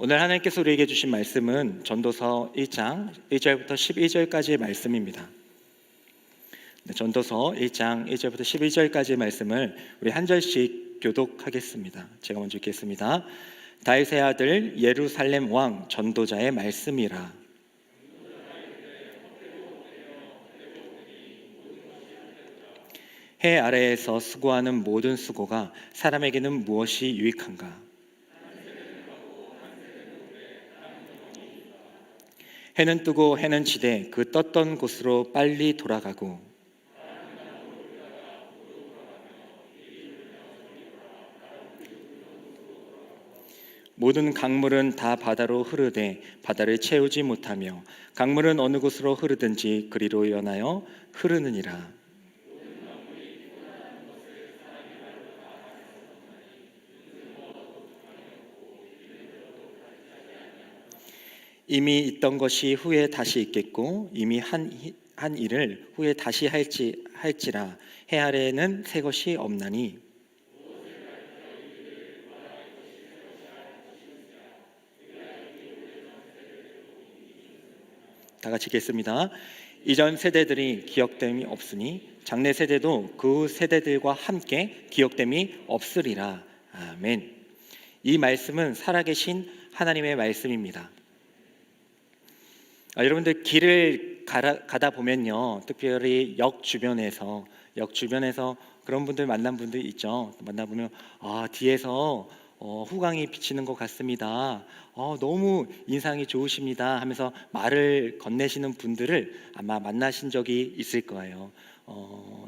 오늘 하나님께서 우리에게 주신 말씀은 전도서 1장 1절부터 11절까지의 말씀입니다. 전도서 1장 1절부터 11절까지의 말씀을 우리 한 절씩 교독하겠습니다. 제가 먼저 읽겠습니다. 다윗의 아들 예루살렘 왕 전도자의 말씀이라. 해 아래에서 수고하는 모든 수고가 사람에게는 무엇이 유익한가? 해는 뜨고 해는 지되 그 떴던 곳으로 빨리 돌아가고 모든 강물은 다 바다로 흐르되 바다를 채우지 못하며 강물은 어느 곳으로 흐르든지 그리로 연하여 흐르느니라. 이미 있던 것이 후에 다시 있겠고 이미 한 일을 후에 다시 할지라. 해 아래에는 새 것이 없나니 다 같이 읽겠습니다. 이전 세대들이 기억됨이 없으니 장래 세대도 그 세대들과 함께 기억됨이 없으리라. 아멘. 이 말씀은 살아계신 하나님의 말씀입니다. 여러분들 길을 가다 보면요, 특별히 역 주변에서 그런 분들 만난 분들 있죠. 만나보면 뒤에서 후광이 비치는 것 같습니다. 너무 인상이 좋으십니다 하면서 말을 건네시는 분들을 아마 만나신 적이 있을 거예요.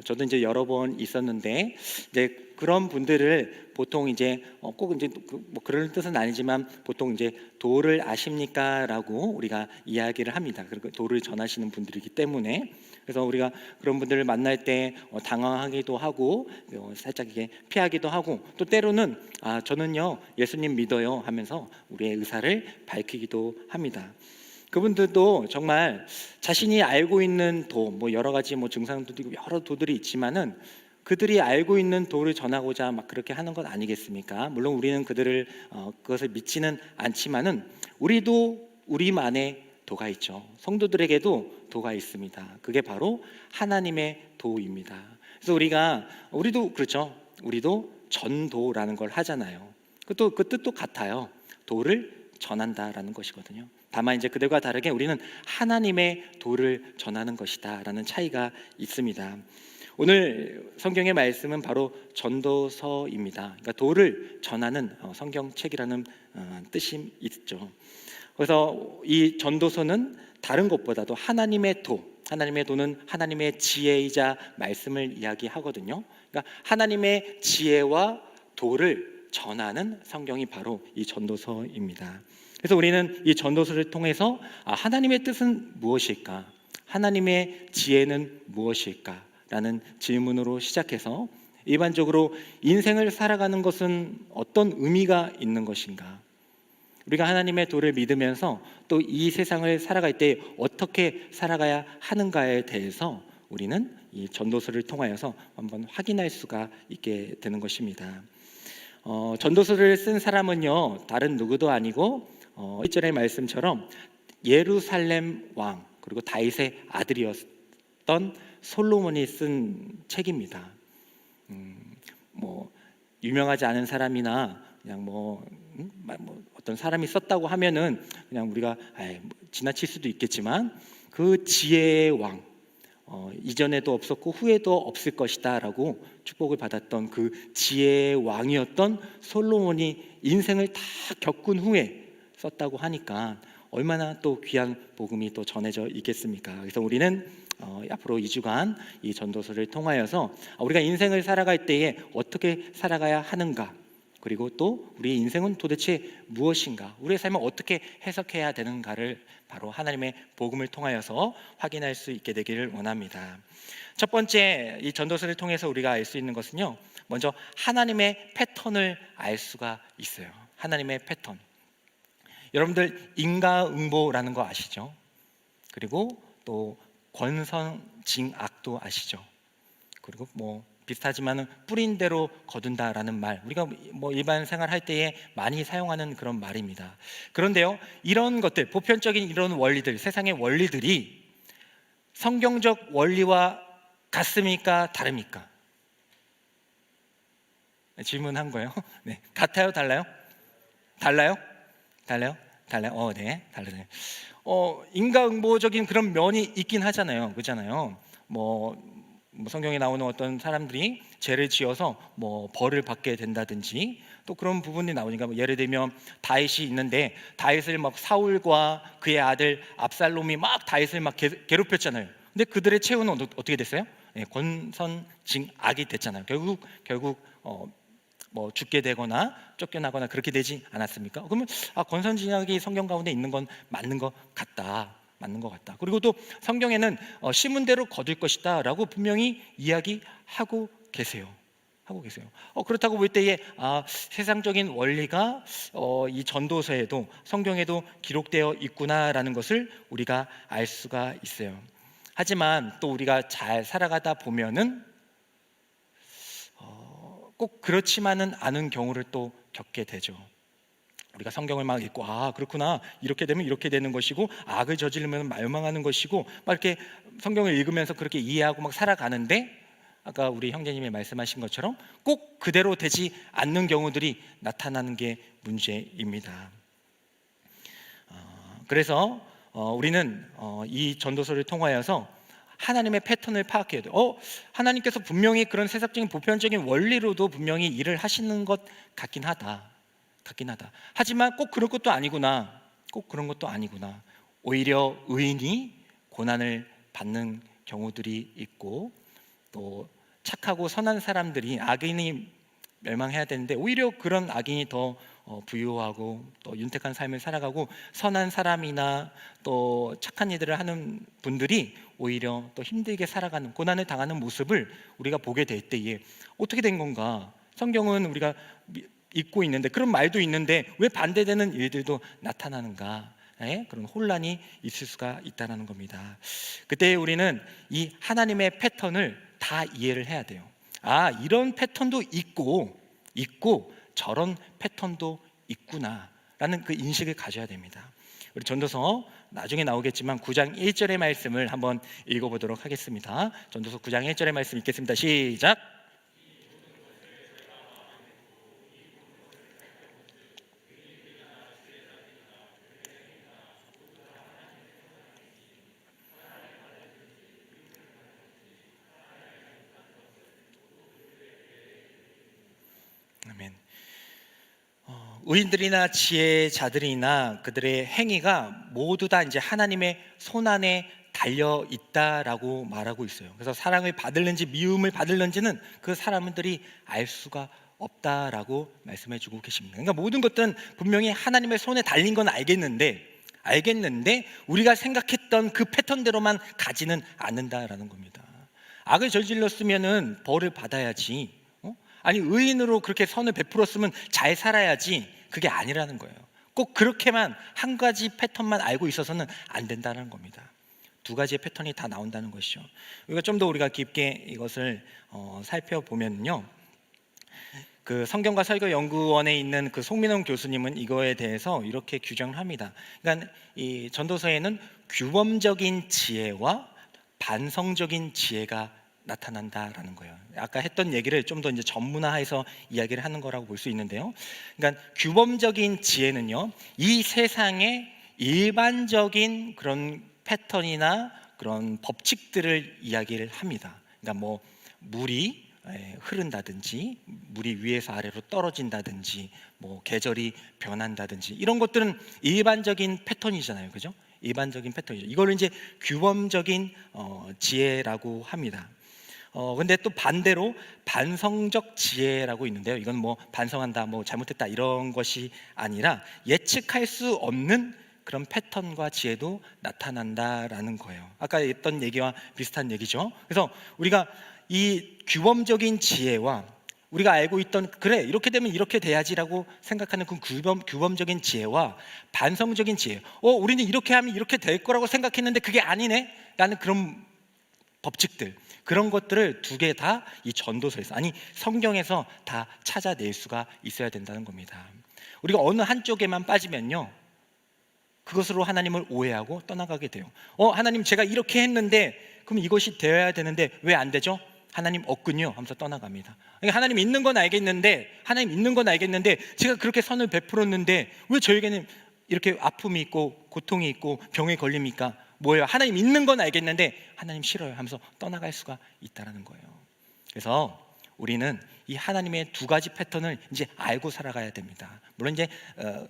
저도 이제 여러 번 있었는데, 이제 그런 분들을 보통 이제 꼭 이제 뭐 그런 뜻은 아니지만 보통 이제 도를 아십니까라고 우리가 이야기를 합니다. 그리고 도를 전하시는 분들이기 때문에, 그래서 우리가 그런 분들을 만날 때 당황하기도 하고 살짝 이게 피하기도 하고, 또 때로는 저는요 예수님 믿어요 하면서 우리의 의사를 밝히기도 합니다. 그분들도 정말 자신이 알고 있는 도, 뭐 여러 가지 뭐 증상도 있고 여러 도들이 있지만은 그들이 알고 있는 도를 전하고자 막 그렇게 하는 것 아니겠습니까? 물론 우리는 그것을 믿지는 않지만은 우리도 우리만의 도가 있죠. 성도들에게도 도가 있습니다. 그게 바로 하나님의 도입니다. 그래서 우리도 그렇죠. 우리도 전도라는 걸 하잖아요. 그 뜻도 같아요. 도를 전한다라는 것이거든요. 다만 이제 그들과 다르게 우리는 하나님의 도를 전하는 것이다라는 차이가 있습니다. 오늘 성경의 말씀은 바로 전도서입니다. 그러니까 도를 전하는 성경책이라는 뜻이 있죠. 그래서 이 전도서는 다른 것보다도 하나님의 도는 하나님의 지혜이자 말씀을 이야기하거든요. 그러니까 하나님의 지혜와 도를 전하는 성경이 바로 이 전도서입니다. 그래서 우리는 이 전도서를 통해서 하나님의 뜻은 무엇일까? 하나님의 지혜는 무엇일까? 라는 질문으로 시작해서 일반적으로 인생을 살아가는 것은 어떤 의미가 있는 것인가? 우리가 하나님의 도를 믿으면서 또 이 세상을 살아갈 때 어떻게 살아가야 하는가에 대해서 우리는 이 전도서를 통하여서 한번 확인할 수가 있게 되는 것입니다. 전도서를 쓴 사람은요 다른 누구도 아니고 1절의 말씀처럼 예루살렘 왕 그리고 다윗의 아들이었던 솔로몬이 쓴 책입니다. 뭐 유명하지 않은 사람이나 그냥 뭐 어떤 사람이 썼다고 하면은 그냥 우리가 지나칠 수도 있겠지만 그 지혜의 왕, 이전에도 없었고 후에도 없을 것이다라고 축복을 받았던 그 지혜의 왕이었던 솔로몬이 인생을 다 겪은 후에 썼다고 하니까 얼마나 또 귀한 복음이 또 전해져 있겠습니까? 그래서 우리는 앞으로 2주간 이 전도서를 통하여서 우리가 인생을 살아갈 때에 어떻게 살아가야 하는가, 그리고 또 우리의 인생은 도대체 무엇인가, 우리의 삶을 어떻게 해석해야 되는가를 바로 하나님의 복음을 통하여서 확인할 수 있게 되기를 원합니다. 첫 번째, 이 전도서를 통해서 우리가 알 수 있는 것은요, 먼저 하나님의 패턴을 알 수가 있어요. 하나님의 패턴. 여러분들 인과응보라는 거 아시죠? 그리고 또 권선징악도 아시죠? 그리고 뭐 비슷하지만은 뿌린 대로 거둔다라는 말, 우리가 뭐 일반 생활할 때에 많이 사용하는 그런 말입니다. 그런데요, 이런 것들, 보편적인 이런 원리들, 세상의 원리들이 성경적 원리와 같습니까? 다릅니까? 질문한 거예요. 네, 같아요, 달라요? 달라요? 달라요? 달라요? 네, 달라요. 인과응보적인 그런 면이 있긴 하잖아요, 그렇잖아요. 뭐 성경에 나오는 어떤 사람들이 죄를 지어서 뭐 벌을 받게 된다든지 또 그런 부분이 나오니까, 뭐 예를 들면 다윗이 있는데 다윗을 막 사울과 그의 아들 압살롬이 막 다윗을 막 괴롭혔잖아요. 근데 그들의 최후는 어떻게 됐어요? 네, 권선징악이 됐잖아요. 결국 뭐 죽게 되거나 쫓겨나거나 그렇게 되지 않았습니까? 그러면 권선징악이 성경 가운데 있는 건 맞는 것 같다. 맞는 것 같다. 그리고 또 성경에는 심은 대로 거둘 것이다라고 분명히 이야기하고 계세요. 그렇다고 볼 때에 세상적인 원리가 이 전도서에도 성경에도 기록되어 있구나라는 것을 우리가 알 수가 있어요. 하지만 또 우리가 잘 살아가다 보면은 꼭 그렇지만은 않은 경우를 또 겪게 되죠. 우리가 성경을 막 읽고 그렇구나, 이렇게 되면 이렇게 되는 것이고 악을 저지르면 멸망하는 것이고 막 이렇게 성경을 읽으면서 그렇게 이해하고 막 살아가는데, 아까 우리 형제님이 말씀하신 것처럼 꼭 그대로 되지 않는 경우들이 나타나는 게 문제입니다. 그래서 우리는 이 전도서를 통하여서 하나님의 패턴을 파악해야 돼요. 하나님께서 분명히 그런 세상적인 보편적인 원리로도 분명히 일을 하시는 것 같긴 하다. 하지만 꼭 그런 것도 아니구나. 오히려 의인이 고난을 받는 경우들이 있고, 또 착하고 선한 사람들이, 악인이 멸망해야 되는데 오히려 그런 악인이 더 부유하고 또 윤택한 삶을 살아가고, 선한 사람이나 또 착한 일들을 하는 분들이 오히려 또 힘들게 살아가는, 고난을 당하는 모습을 우리가 보게 될 때에 어떻게 된 건가? 성경은 우리가 읽고 있는데, 그런 말도 있는데 왜 반대되는 일들도 나타나는가? 그런 혼란이 있을 수가 있다는 겁니다. 그때 우리는 이 하나님의 패턴을 다 이해를 해야 돼요. 이런 패턴도 있고 저런 패턴도 있구나라는 그 인식을 가져야 됩니다. 우리 전도서 나중에 나오겠지만 9장 1절의 말씀을 한번 읽어보도록 하겠습니다. 전도서 9장 1절의 말씀 읽겠습니다. 시작. 아멘. 의인들이나 지혜자들이나 그들의 행위가 모두 다 이제 하나님의 손안에 달려 있다라고 말하고 있어요. 그래서 사랑을 받을는지 미움을 받을는지는 그 사람들이 알 수가 없다라고 말씀해 주고 계십니다. 그러니까 모든 것들은 분명히 하나님의 손에 달린 건 알겠는데 우리가 생각했던 그 패턴대로만 가지는 않는다라는 겁니다. 악을 저질렀으면은 벌을 받아야지. 아니, 의인으로 그렇게 선을 베풀었으면 잘 살아야지. 그게 아니라는 거예요. 꼭 그렇게만 한 가지 패턴만 알고 있어서는 안 된다는 겁니다. 두 가지의 패턴이 다 나온다는 것이죠. 우리가 좀 더 우리가 깊게 이것을 살펴보면요, 그 성경과 설교 연구원에 있는 그 송민원 교수님은 이거에 대해서 이렇게 규정을 합니다. 그러니까 이 전도서에는 규범적인 지혜와 반성적인 지혜가 나타난다라는 거예요. 아까 했던 얘기를 좀 더 이제 전문화해서 이야기를 하는 거라고 볼 수 있는데요. 그러니까 규범적인 지혜는요, 이 세상의 일반적인 그런 패턴이나 그런 법칙들을 이야기를 합니다. 그러니까 뭐 물이 흐른다든지, 물이 위에서 아래로 떨어진다든지, 뭐 계절이 변한다든지, 이런 것들은 일반적인 패턴이잖아요, 그죠? 일반적인 패턴이죠. 이걸 이제 규범적인 지혜라고 합니다. 근데 또 반대로 반성적 지혜라고 있는데요. 이건 뭐 반성한다, 뭐 잘못했다 이런 것이 아니라 예측할 수 없는 그런 패턴과 지혜도 나타난다라는 거예요. 아까 했던 얘기와 비슷한 얘기죠. 그래서 우리가 이 규범적인 지혜와 우리가 알고 있던, 그래 이렇게 되면 이렇게 돼야지라고 생각하는 그 규범적인 지혜와 반성적인 지혜, 우리는 이렇게 하면 이렇게 될 거라고 생각했는데 그게 아니네 라는 그런 법칙들, 그런 것들을 두 개 다 이 전도서에서, 아니 성경에서 다 찾아낼 수가 있어야 된다는 겁니다. 우리가 어느 한쪽에만 빠지면요, 그것으로 하나님을 오해하고 떠나가게 돼요. 하나님 제가 이렇게 했는데 그럼 이것이 되어야 되는데 왜 안 되죠? 하나님 없군요 하면서 떠나갑니다. 그러니까 하나님 있는 건 알겠는데 제가 그렇게 선을 베풀었는데 왜 저에게는 이렇게 아픔이 있고 고통이 있고 병에 걸립니까? 뭐예요? 하나님 있는 건 알겠는데 하나님 싫어요 하면서 떠나갈 수가 있다는 거예요. 그래서 우리는 이 하나님의 두 가지 패턴을 이제 알고 살아가야 됩니다. 물론 이제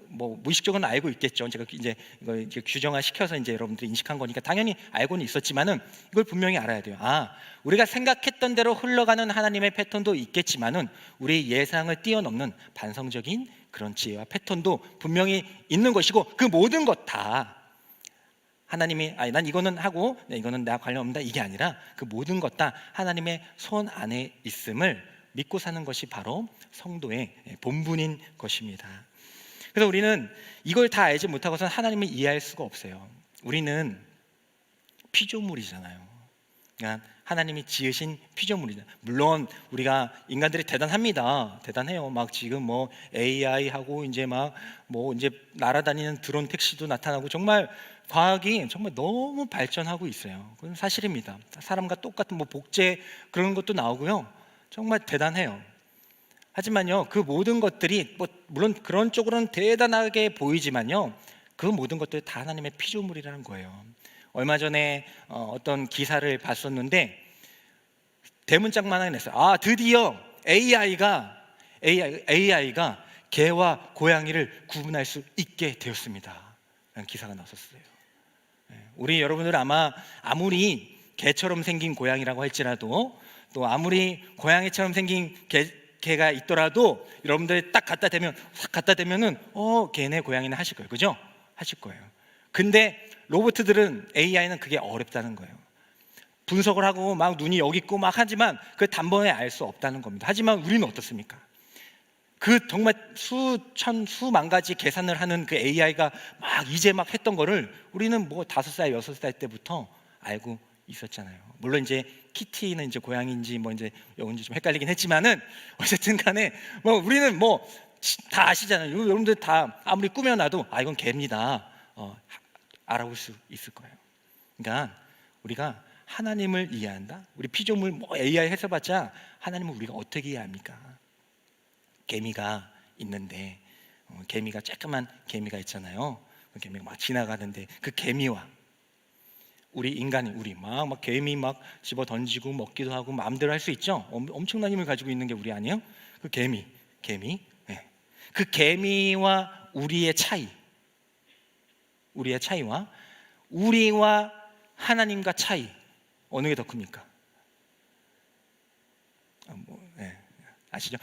뭐 무의식적으로는 알고 있겠죠. 제가 이제 이걸 이제 규정화 시켜서 이제 여러분들이 인식한 거니까 당연히 알고는 있었지만은 이걸 분명히 알아야 돼요. 우리가 생각했던 대로 흘러가는 하나님의 패턴도 있겠지만은 우리 예상을 뛰어넘는 반성적인 그런 지혜와 패턴도 분명히 있는 것이고, 그 모든 것 다 하나님이 난 이거는 하고 이거는 나 관련 없다 이게 아니라 그 모든 것 다 하나님의 손 안에 있음을 믿고 사는 것이 바로 성도의 본분인 것입니다. 그래서 우리는 이걸 다 알지 못하고서는 하나님을 이해할 수가 없어요. 우리는 피조물이잖아요. 그러니까 하나님이 지으신 피조물이다. 물론 우리가 인간들이 대단합니다. 대단해요. 막 지금 뭐 AI 하고 이제 막 뭐 이제 날아다니는 드론 택시도 나타나고 정말 과학이 정말 너무 발전하고 있어요. 그건 사실입니다. 사람과 똑같은 뭐 복제 그런 것도 나오고요. 정말 대단해요. 하지만요, 그 모든 것들이 물론 그런 쪽으로는 대단하게 보이지만요, 그 모든 것들이 다 하나님의 피조물이라는 거예요. 얼마 전에 어떤 기사를 봤었는데 대문짝만하게 냈어요. 드디어 AI가 개와 고양이를 구분할 수 있게 되었습니다 라는 기사가 나왔었어요. 우리 여러분들 아무리 개처럼 생긴 고양이라고 할지라도, 또 아무리 고양이처럼 생긴 개가 있더라도 여러분들이 딱 갖다 대면은 걔네 고양이는 하실 거예요. 그죠? 하실 거예요. 근데 로봇들은, AI는 그게 어렵다는 거예요. 분석을 하고 막 눈이 여기 있고 막 하지만 그 단번에 알 수 없다는 겁니다. 하지만 우리는 어떻습니까? 그 정말 수만 가지 계산을 하는 그 AI가 이제 했던 거를 우리는 뭐 5살, 6살 때부터 알고 있었잖아요. 물론 이제 키티는 이제 고양이인지 뭐 이제 여운지 좀 헷갈리긴 했지만은 어쨌든 간에 뭐 우리는 뭐 다 아시잖아요. 여러분들 다 아무리 꾸며놔도 이건 개입니다. 알아볼 수 있을 거예요. 그러니까 우리가 하나님을 이해한다? 우리 피조물 뭐 AI 해서봤자 하나님을 우리가 어떻게 이해합니까? 개미가 있는데 개미가 조그만 개미가 있잖아요. 그 개미가 막 지나가는데 그 개미와 우리 인간이 막 개미 막 집어 던지고 먹기도 하고 마음대로 할 수 있죠. 엄청난 힘을 가지고 있는 게 우리 아니에요? 그 개미. 네. 그 개미와 우리의 차이와 우리와 하나님과 차이, 어느 게 더 큽니까? 아시죠?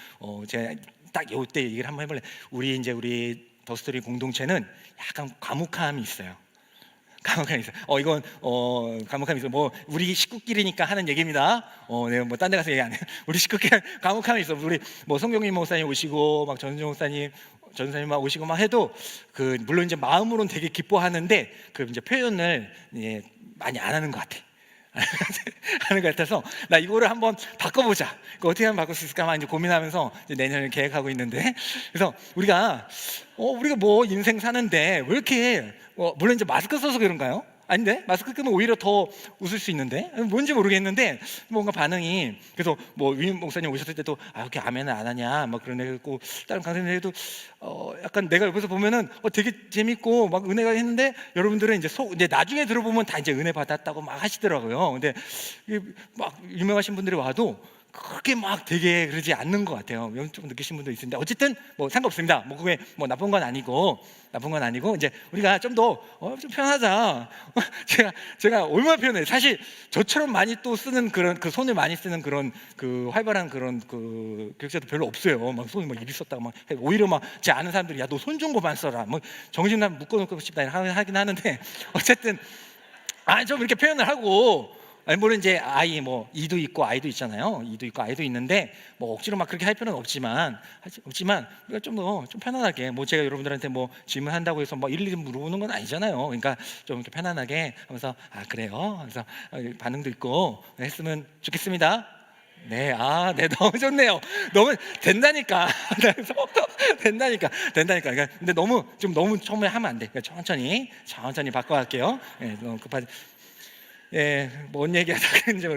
제가 딱 요때 얘기를 한번 해볼래. 우리 더스토리 공동체는 약간 과묵함이 있어요. 이건 과묵함이 있어요. 뭐 우리 식구끼리니까 하는 얘기입니다. 내가 뭐 딴 데 가서 얘기 안 해요. 우리 식구끼리 과묵함이 있어. 우리 뭐 송경민 목사님 오시고 막 전승 목사님, 전사님 막 오시고 막 해도 물론 이제 마음으로는 되게 기뻐하는데 그 이제 표현을 많이 안 하는 것 같아. 하는 것 같아서 나 이거를 한번 바꿔보자. 어떻게 하면 바꿀 수 있을까 막 이제 고민하면서 이제 내년을 계획하고 있는데, 그래서 우리가 뭐 인생 사는데 왜 이렇게 물론 이제 마스크 써서 그런가요? 아닌데 마스크 끄면 오히려 더 웃을 수 있는데 뭔지 모르겠는데 뭔가 반응이, 그래서 뭐 위임 목사님 오셨을 때도 이렇게 아멘을 안 하냐 막 그런 얘기 했고, 다른 강사님들도 약간 내가 옆에서 보면은 되게 재밌고 막 은혜가 했는데 여러분들은 이제 나중에 들어보면 다 이제 은혜 받았다고 막 하시더라고요. 근데 막 유명하신 분들이 와도 그렇게 막 되게 그러지 않는 것 같아요. 좀 느끼신 분도 있는데 어쨌든 뭐 상관없습니다. 뭐 그게 뭐 나쁜 건 아니고 이제 우리가 좀 더 좀 편하자. 제가 얼마나 편해요. 사실 저처럼 많이 또 쓰는 그런 손을 많이 쓰는 그런 활발한 그런 교육자도 별로 없어요. 막 손을 막 이리 썼다가 막 오히려 막 제 아는 사람들이 야 너 손 좀 그만 써라. 뭐 정신을 묶어놓고 싶다 하긴 하는데 어쨌든 좀 이렇게 표현을 하고 아니 물론 이제 아이 뭐 이도 있고 아이도 있잖아요. 이도 있고 아이도 있는데 뭐 억지로 막 그렇게 할 필요는 없지만 우리가 좀 더 좀 편안하게 뭐 제가 여러분들한테 뭐 질문한다고 해서 뭐 일일이 물어보는 건 아니잖아요. 그러니까 좀 이렇게 편안하게 하면서 아 그래요? 하면서 반응도 있고 했으면 좋겠습니다. 네, 아, 네, 너무 좋네요. 너무 된다니까. 그래서 된다니까. 그러니까 근데 너무 처음에 하면 안 돼. 그러니까 천천히 바꿔갈게요. 예, 너무 급하지. 예, 뭔 얘기하다가 그런지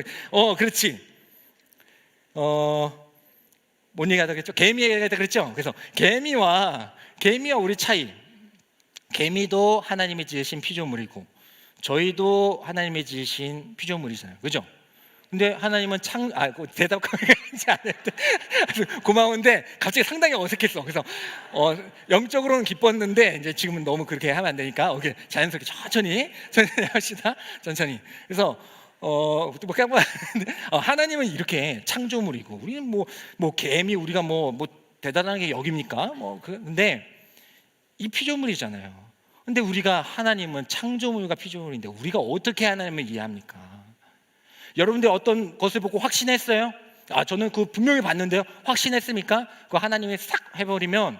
그렇지. 뭔 얘기하다가 그랬죠? 개미 얘기하다가 그랬죠? 그래서 개미와 우리 차이. 개미도 하나님이 지으신 피조물이고 저희도 하나님이 지으신 피조물이잖아요. 그죠? 근데 하나님은 대답하지 않았대. 고마운데 갑자기 상당히 어색했어. 그래서 영적으로는 기뻤는데 이제 지금은 너무 그렇게 하면 안 되니까 오케이, 자연스럽게 천천히 합시다. 천천히. 그래서 하나님은 이렇게 창조물이고 우리는 뭐 개미 우리가 뭐 대단하게 여깁니까? 근데 이 피조물이잖아요. 근데 우리가 하나님은 창조물과 피조물인데 우리가 어떻게 하나님을 이해합니까? 여러분들 어떤 것을 보고 확신했어요? 저는 그 분명히 봤는데요. 확신했습니까? 그거 하나님이 싹 해버리면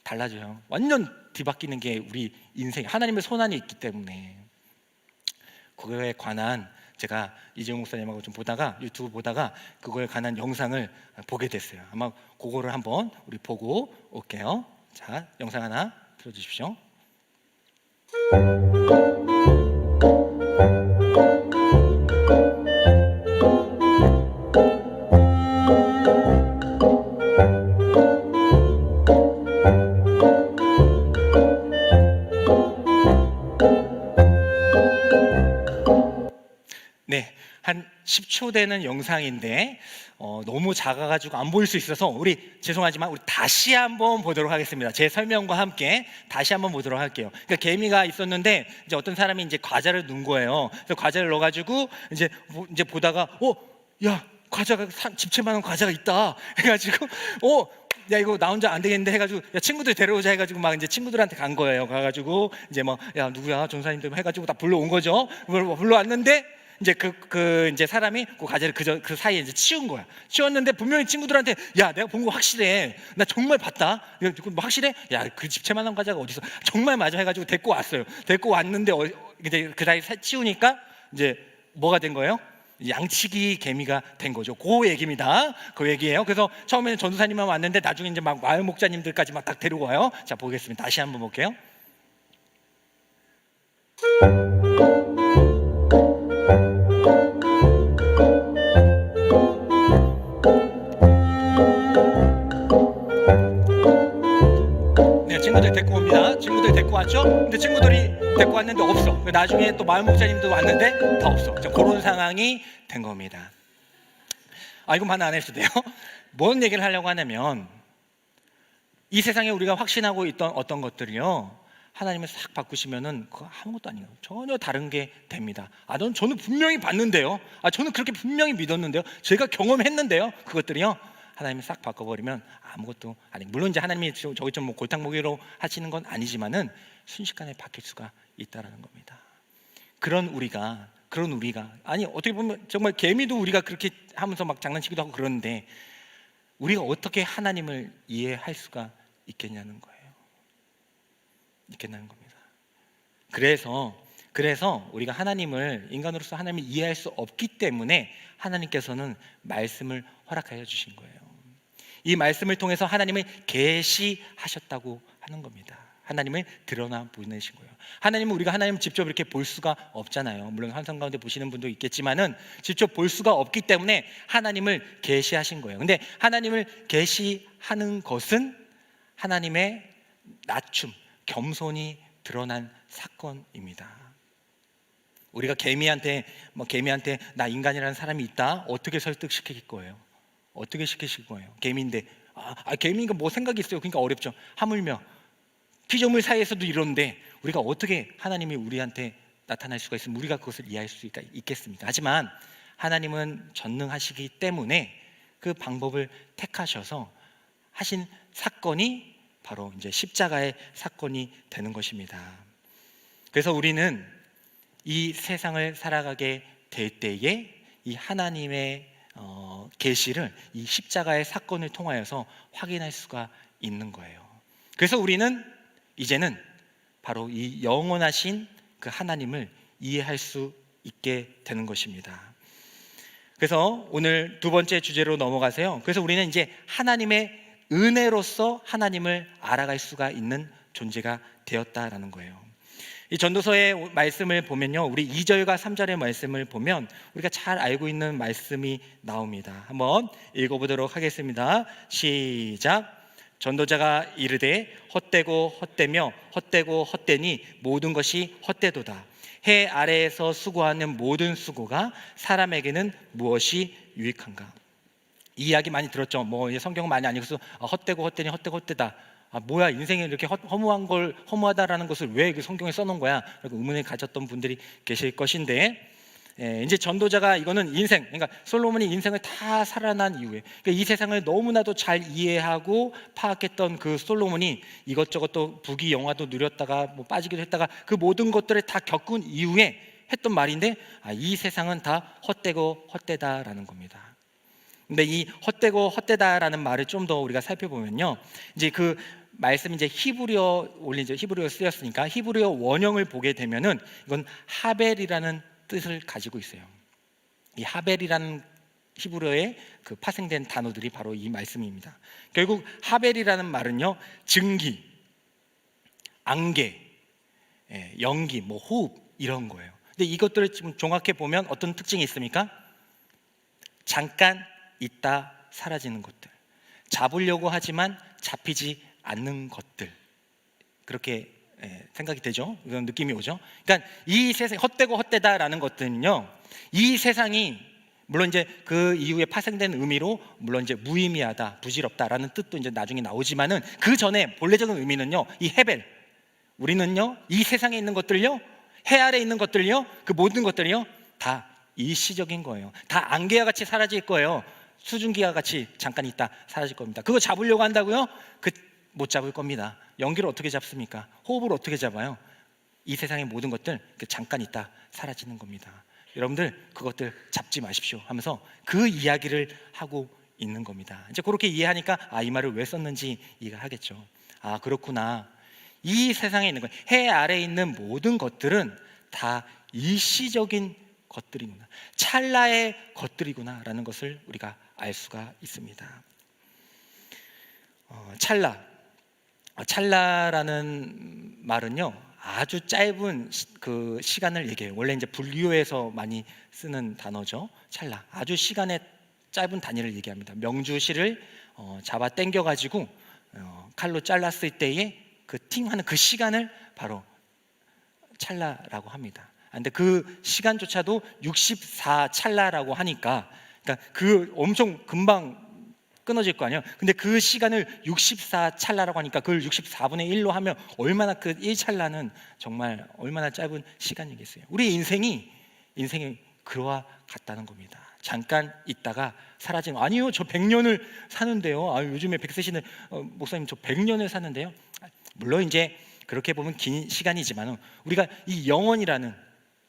달라져요. 완전 뒤바뀌는 게 우리 인생. 하나님의 손안에 있기 때문에. 그거에 관한 제가 이재용 목사님하고 좀 보다가 유튜브 보다가 그거에 관한 영상을 보게 됐어요. 아마 그거를 한번 우리 보고 올게요. 자, 영상 하나 틀어주십시오. 네, 한 10초 되는 영상인데 너무 작아가지고 안 보일 수 있어서 죄송하지만 우리 다시 한번 보도록 하겠습니다. 제 설명과 함께 다시 한번 보도록 할게요. 그러니까 개미가 있었는데 이제 어떤 사람이 이제 과자를 넣은 거예요. 그래서 과자를 넣어가지고 이제 보다가 야 과자가 집채만한 과자가 있다 해가지고 야 이거 나 혼자 안 되겠는데 해가지고 야 친구들 데려오자 해가지고 막 이제 친구들한테 간 거예요. 가가지고 이제 뭐 야 누구야 전사님들 해가지고 다 불러온 거죠. 불러왔는데 이제 이제 사람이 그 과자를 그 사이에 이제 치운 거야. 치웠는데 분명히 친구들한테 야 내가 본 거 확실해. 나 정말 봤다. 뭐 확실해? 야 그 집채만한 과자가 어디서? 정말 맞아 해가지고 데리고 왔어요. 데리고 왔는데 이제 그 사이 치우니까 이제 뭐가 된 거예요? 양치기 개미가 된 거죠. 그 얘기입니다. 그 얘기예요. 그래서 처음에는 전도사님만 왔는데 나중에 이제 막 마을 목자님들까지 막 딱 데리고 와요. 자 보겠습니다. 다시 한번 볼게요. 네, 친구들 데리고 옵니다. 친구들 데리고 왔죠? 근데 친구들이 데리고 왔는데 없어. 나중에 또 마을 목사님도 왔는데 다 없어. 자, 그런 상황이 된 겁니다. 이건 반응 안 해도 돼요. 뭔 얘기를 하려고 하냐면 이 세상에 우리가 확신하고 있던 어떤 것들이요 하나님을 싹 바꾸시면은 그거 아무것도 아니에요. 전혀 다른 게 됩니다. 저는 분명히 봤는데요. 저는 그렇게 분명히 믿었는데요. 제가 경험했는데요. 그것들이요 하나님이 싹 바꿔버리면 아무것도 아니. 물론 이제 하나님이 저기 좀 뭐 골탕 먹이로 하시는 건 아니지만은 순식간에 바뀔 수가 있다라는 겁니다. 그런 우리가 아니 어떻게 보면 정말 개미도 우리가 그렇게 하면서 막 장난치기도 하고 그러는데 우리가 어떻게 하나님을 이해할 수가 있겠냐는 거예요. 있겠냐는 겁니다. 그래서 우리가 하나님을 인간으로서 하나님을 이해할 수 없기 때문에 하나님께서는 말씀을 허락하여 주신 거예요. 이 말씀을 통해서 하나님을 계시하셨다고 하는 겁니다. 하나님을 드러나 보내신 거예요. 하나님은 우리가 하나님을 직접 이렇게 볼 수가 없잖아요. 물론 환상 가운데 보시는 분도 있겠지만은 직접 볼 수가 없기 때문에 하나님을 계시하신 거예요. 근데 하나님을 계시하는 것은 하나님의 낮춤, 겸손이 드러난 사건입니다. 우리가 개미한테 나 인간이라는 사람이 있다 어떻게 설득시킬 거예요? 어떻게 시키실 거예요? 개미인데 개미가 뭐 생각이 있어요? 그러니까 어렵죠. 하물며 피조물 사이에서도 이런데 우리가 어떻게 하나님이 우리한테 나타날 수가 있으면 우리가 그것을 이해할 수 있겠습니까? 하지만 하나님은 전능하시기 때문에 그 방법을 택하셔서 하신 사건이 바로 이제 십자가의 사건이 되는 것입니다. 그래서 우리는 이 세상을 살아가게 될 때에 이 하나님의 계시를 이 십자가의 사건을 통하여서 확인할 수가 있는 거예요. 그래서 우리는 이제는 바로 이 영원하신 그 하나님을 이해할 수 있게 되는 것입니다. 그래서 오늘 두 번째 주제로 넘어가세요. 그래서 우리는 이제 하나님의 은혜로서 하나님을 알아갈 수가 있는 존재가 되었다라는 거예요. 이 전도서의 말씀을 보면요, 우리 2절과 3절의 말씀을 보면 우리가 잘 알고 있는 말씀이 나옵니다. 한번 읽어보도록 하겠습니다. 시작. 전도자가 이르되 헛되고 헛되며 헛되고 헛되니 모든 것이 헛되도다. 해 아래에서 수고하는 모든 수고가 사람에게는 무엇이 유익한가? 이 이야기 많이 들었죠. 성경은 많이 안 읽어서 헛되고 헛되니 헛되고 헛되다. 뭐야, 인생에 이렇게 허무하다라는 것을 왜 성경에 써놓은 거야? 라고 의문을 가졌던 분들이 계실 것인데, 이제 전도자가 이거는 인생, 그러니까 솔로몬이 인생을 다 살아난 이후에, 그러니까 이 세상을 너무나도 잘 이해하고 파악했던 그 솔로몬이 이것저것 또 부귀 영화도 누렸다가 빠지기도 했다가 그 모든 것들을 다 겪은 이후에 했던 말인데, 이 세상은 다 헛되고 헛되다라는 겁니다. 근데 이 헛되고 헛되다라는 말을 좀 더 우리가 살펴보면요, 이제 그 말씀이 이제 히브리어 쓰였으니까 히브리어 원형을 보게 되면은 이건 하벨이라는 뜻을 가지고 있어요. 이 하벨이라는 히브리어의 그 파생된 단어들이 바로 이 말씀입니다. 결국 하벨이라는 말은요, 증기, 안개, 연기, 호흡 이런 거예요. 근데 이것들을 지금 종합해 보면 어떤 특징이 있습니까? 잠깐 있다 사라지는 것들, 잡으려고 하지만 잡히지 않는 것들, 그렇게 생각이 되죠. 그런 느낌이 오죠. 그러니까 이 세상 헛되고 헛되다라는 것들은요, 이 세상이 물론 이제 그 이후에 파생된 의미로 물론 이제 무의미하다, 부질없다라는 뜻도 이제 나중에 나오지만은 그 전에 본래적인 의미는요, 이 헤벨, 우리는요 이 세상에 있는 것들요, 해 아래 있는 것들요, 그 모든 것들이요 다 일시적인 거예요. 다 안개와 같이 사라질 거예요. 수증기와 같이 잠깐 있다 사라질 겁니다. 그거 잡으려고 한다고요? 못 잡을 겁니다. 연기를 어떻게 잡습니까? 호흡을 어떻게 잡아요? 이 세상의 모든 것들 잠깐 있다 사라지는 겁니다. 여러분들 그것들 잡지 마십시오 하면서 그 이야기를 하고 있는 겁니다. 이제 그렇게 이해하니까 이 말을 왜 썼는지 이해하겠죠. 그렇구나. 이 세상에 있는 것, 해 아래에 있는 모든 것들은 다 일시적인 것들이구나, 찰나의 것들이구나 라는 것을 우리가 알 수가 있습니다. 찰나라는 말은요 아주 짧은 그 시간을 얘기해요. 원래 이제 불교에서 많이 쓰는 단어죠. 찰나, 아주 시간의 짧은 단위를 얘기합니다. 명주실을 잡아 당겨 가지고 칼로 잘랐을 때에 그 팅하는 그 시간을 바로 찰나라고 합니다. 근데 그 시간조차도 64찰나라고 하니까, 그러니까 그 엄청 금방 끊어질 거 아니에요. 근데 그 시간을 64찰나라고 하니까 그걸 64분의 1로 하면 얼마나 그 1찰나는 정말 얼마나 짧은 시간이겠어요. 우리 인생이 그와 같다는 겁니다. 잠깐 있다가 사라지는. 아니요, 저 100년을 사는데요. 요즘에 백세시는 목사님 저 100년을 사는데요. 물론 이제 그렇게 보면 긴 시간이지만 우리가 이 영원이라는,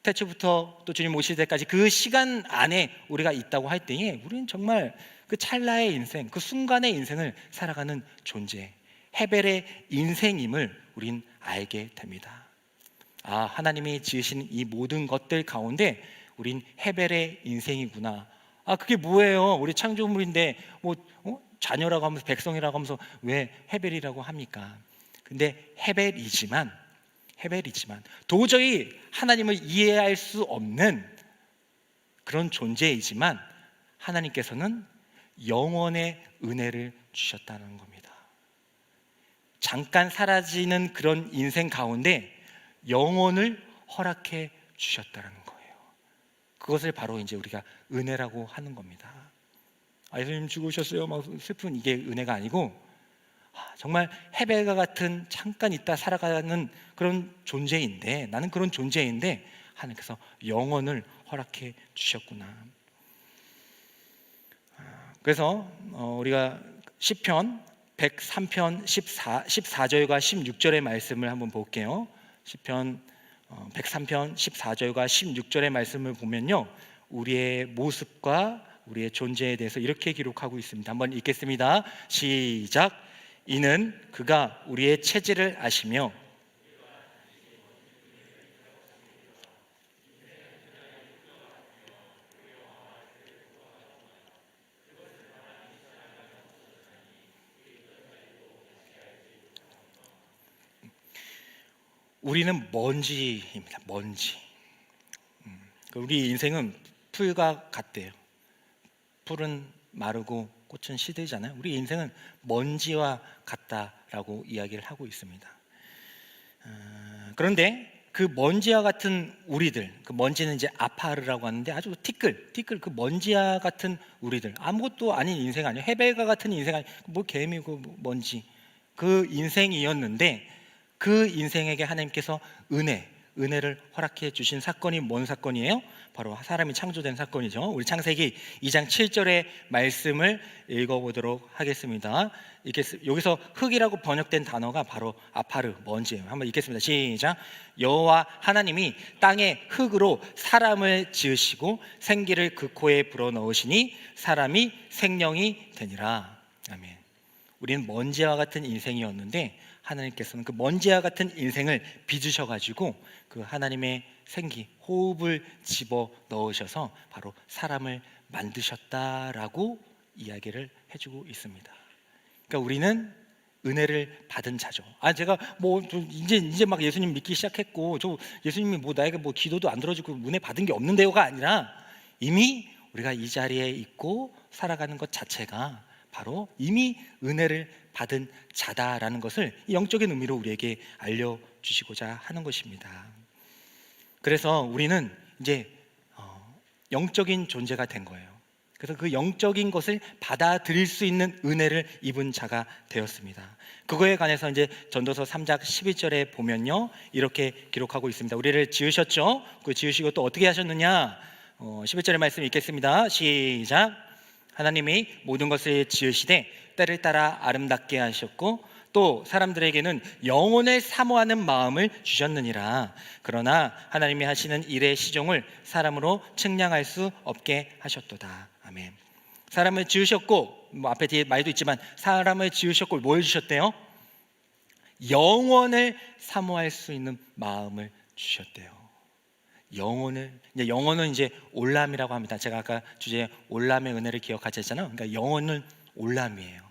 태초부터 또 주님 오실 때까지 그 시간 안에 우리가 있다고 할 때에 우리는 정말 그 찰나의 인생, 그 순간의 인생을 살아가는 존재, 헤벨의 인생임을 우린 알게 됩니다. 하나님이 지으신 이 모든 것들 가운데 우린 헤벨의 인생이구나. 그게 뭐예요? 우리 창조물인데 자녀라고 하면서 백성이라고 하면서 왜 헤벨이라고 합니까? 근데 헤벨이지만 도저히 하나님을 이해할 수 없는 그런 존재이지만 하나님께서는 영원의 은혜를 주셨다는 겁니다. 잠깐 사라지는 그런 인생 가운데 영원을 허락해 주셨다는 거예요. 그것을 바로 이제 우리가 은혜라고 하는 겁니다. 예수님 죽으셨어요 막 슬픈 이게 은혜가 아니고, 정말 헤벨과 같은 잠깐 있다 살아가는 그런 존재인데, 나는 그런 존재인데 하나님께서 영원을 허락해 주셨구나. 그래서 우리가 시편 103편 14절과 16절의 말씀을 한번 볼게요. 시편 103편 14절과 16절의 말씀을 보면요, 우리의 모습과 우리의 존재에 대해서 이렇게 기록하고 있습니다. 한번 읽겠습니다. 시작. 이는 그가 우리의 체질을 아시며 우리는 먼지입니다. 먼지. 우리 인생은 풀과 같대요. 풀은 마르고 꽃은 시들잖아요. 우리 인생은 먼지와 같다라고 이야기를 하고 있습니다. 그런데 그 먼지와 같은 우리들, 그 먼지는 이제 아파르라고 하는데 아주 티끌 그 먼지와 같은 우리들, 아무것도 아닌 인생 아니에요. 해벨과 같은 인생 아니에요. 뭐 개미고 뭐 먼지, 그 인생이었는데 그 인생에게 하나님께서 은혜를 허락해 주신 사건이 뭔 사건이에요? 바로 사람이 창조된 사건이죠. 우리 창세기 2장 7절의 말씀을 읽어보도록 하겠습니다. 여기서 흙이라고 번역된 단어가 바로 아파르, 먼지예요. 한번 읽겠습니다. 시작. 여호와 하나님이 땅에 흙으로 사람을 지으시고 생기를 그 코에 불어넣으시니 사람이 생명이 되니라. 아멘. 우리는 먼지와 같은 인생이었는데 하나님께서는 그 먼지와 같은 인생을 빚으셔가지고 그 하나님의 생기, 호흡을 집어 넣으셔서 바로 사람을 만드셨다라고 이야기를 해주고 있습니다. 그러니까 우리는 은혜를 받은 자죠. 제가 뭐 이제 막 예수님 믿기 시작했고 저 예수님이 뭐 나에게 뭐 기도도 안 들어주고 은혜 받은 게 없는데요가 아니라 이미 우리가 이 자리에 있고 살아가는 것 자체가 바로 이미 은혜를 받은 자다라는 것을 영적인 의미로 우리에게 알려주시고자 하는 것입니다. 그래서 우리는 이제 영적인 존재가 된 거예요. 그래서 그 영적인 것을 받아들일 수 있는 은혜를 입은 자가 되었습니다. 그거에 관해서 이제 전도서 3장 11절에 보면요, 이렇게 기록하고 있습니다. 우리를 지으셨죠? 그 지으시고 또 어떻게 하셨느냐? 11절의 말씀 읽겠습니다. 시작. 하나님이 모든 것을 지으시되 때를 따라 아름답게 하셨고 또 사람들에게는 영혼을 사모하는 마음을 주셨느니라. 그러나 하나님이 하시는 일의 시종을 사람으로 측량할 수 없게 하셨도다. 아멘. 사람을 지으셨고 뭐 앞에 뒤에 말도 있지만 사람을 지으셨고 뭘 주셨대요? 영혼을 사모할 수 있는 마음을 주셨대요. 영혼은 이제 올람이라고 합니다. 제가 아까 주제 올람의 은혜를 기억하자 했잖아요. 그러니까 영혼은 올람이에요.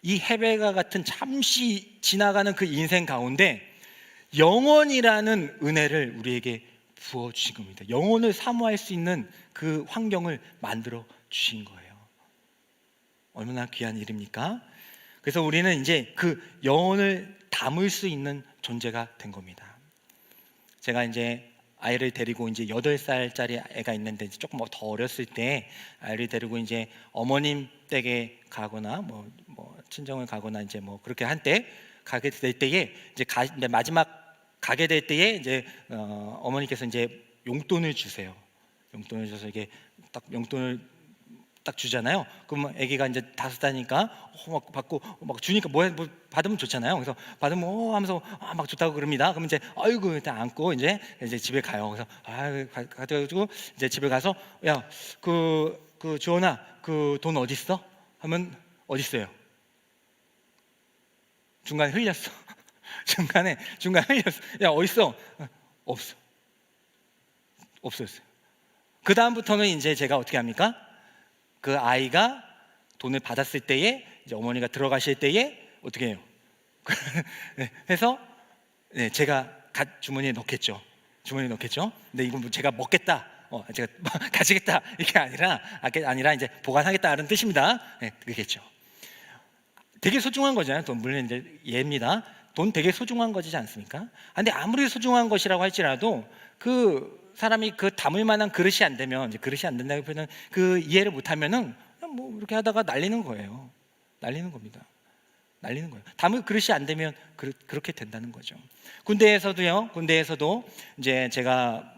이 헤벨과 같은 잠시 지나가는 그 인생 가운데 영혼이라는 은혜를 우리에게 부어 주신 겁니다. 영혼을 사모할 수 있는 그 환경을 만들어 주신 거예요. 얼마나 귀한 일입니까? 그래서 우리는 이제 그 영혼을 담을 수 있는 존재가 된 겁니다. 제가 이제 아이를 데리고 이제 8살짜리 애가 있는데 조금 더 어렸을 때 아이를 데리고 이제 어머님 댁에 가거나 뭐 친정을 가거나 이제 뭐 그렇게 한때 가게 될 때에 이제 마지막 가게 될 때에 이제 어머니께서 이제 용돈을 주세요. 용돈을 줘서 이게 딱 용돈을 딱 주잖아요. 그러면 아기가 이제 5살이니까 막 받고 막 주니까 뭐 받으면 좋잖아요. 그래서 받으면 하면서 막 좋다고 그럽니다. 그러면 이제 아이고 일단 안고 이제 집에 가요. 그래서 가가지고 이제 집에 가서 야 그 주원아 그 돈 어디 있어? 하면 어디 있어요? 중간에 흘렸어. 중간에 흘렸어. 야 어디 있어? 없어. 없었어요. 그 다음부터는 이제 제가 어떻게 합니까? 그 아이가 돈을 받았을 때에 이제 어머니가 들어가실 때에 어떻게 해요? 해서 제가 주머니에 넣겠죠. 근데 이건 제가 먹겠다, 제가 가지겠다 이게 아니라 이제 보관하겠다는 뜻입니다. 그겠죠. 되게 소중한 거잖아요. 돈 물론 이제 예입니다. 돈 되게 소중한 거지 않습니까? 근데 아무리 소중한 것이라고 할지라도 그 사람이 그 담을 만한 그릇이 안 되면 이제 그릇이 안 된다기보다는 그 이해를 못하면은 뭐 이렇게 하다가 날리는 거예요. 날리는 겁니다. 담을 그릇이 안 되면 그렇게 된다는 거죠. 군대에서도 이제 제가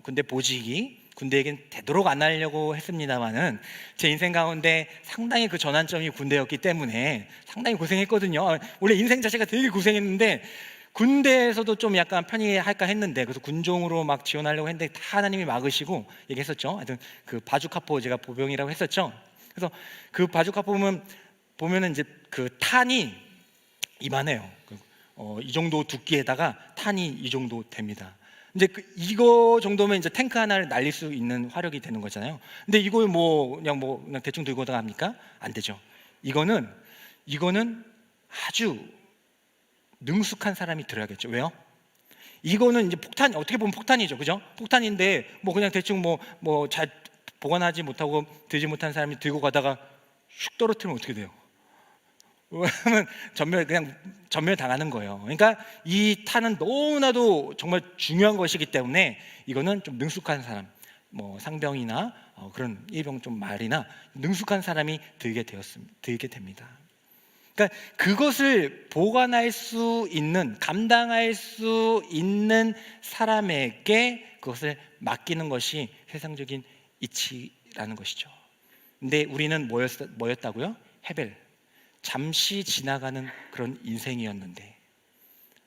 군대 보직이 군대에겐 되도록 안 하려고 했습니다만은 제 인생 가운데 상당히 그 전환점이 군대였기 때문에 상당히 고생했거든요. 원래 인생 자체가 되게 고생했는데 군대에서도 좀 약간 편히할까 했는데, 그래서 군종으로 막 지원하려고 했는데 다 하나님이 막으시고 얘기했었죠. 하여튼 그 바주카포, 제가 보병이라고 했었죠. 그래서 그 바주카포 보면은 이제 그 탄이 이만해요. 이 정도 두께에다가 탄이 이 정도 됩니다. 이제 이거 정도면 이제 탱크 하나를 날릴 수 있는 화력이 되는 거잖아요. 근데 이걸 그냥 대충 들고 나갑니까? 안 되죠. 이거는 아주 능숙한 사람이 들어야겠죠. 왜요? 이거는 이제 폭탄, 어떻게 보면 폭탄이죠, 그죠? 폭탄인데 뭐 그냥 대충 뭐 잘 보관하지 못하고 들지 못한 사람이 들고 가다가 슉 떨어뜨리면 어떻게 돼요? 왜냐하면 그냥 전멸 당하는 거예요. 그러니까 이 탄은 너무나도 정말 중요한 것이기 때문에 이거는 좀 능숙한 사람, 뭐 상병이나 그런 일병 좀 말이나 능숙한 사람이 들게 됩니다. 그러니까 그것을 보관할 수 있는, 감당할 수 있는 사람에게 그것을 맡기는 것이 세상적인 이치라는 것이죠. 근데 우리는 뭐였다고요? 헤벨. 잠시 지나가는 그런 인생이었는데,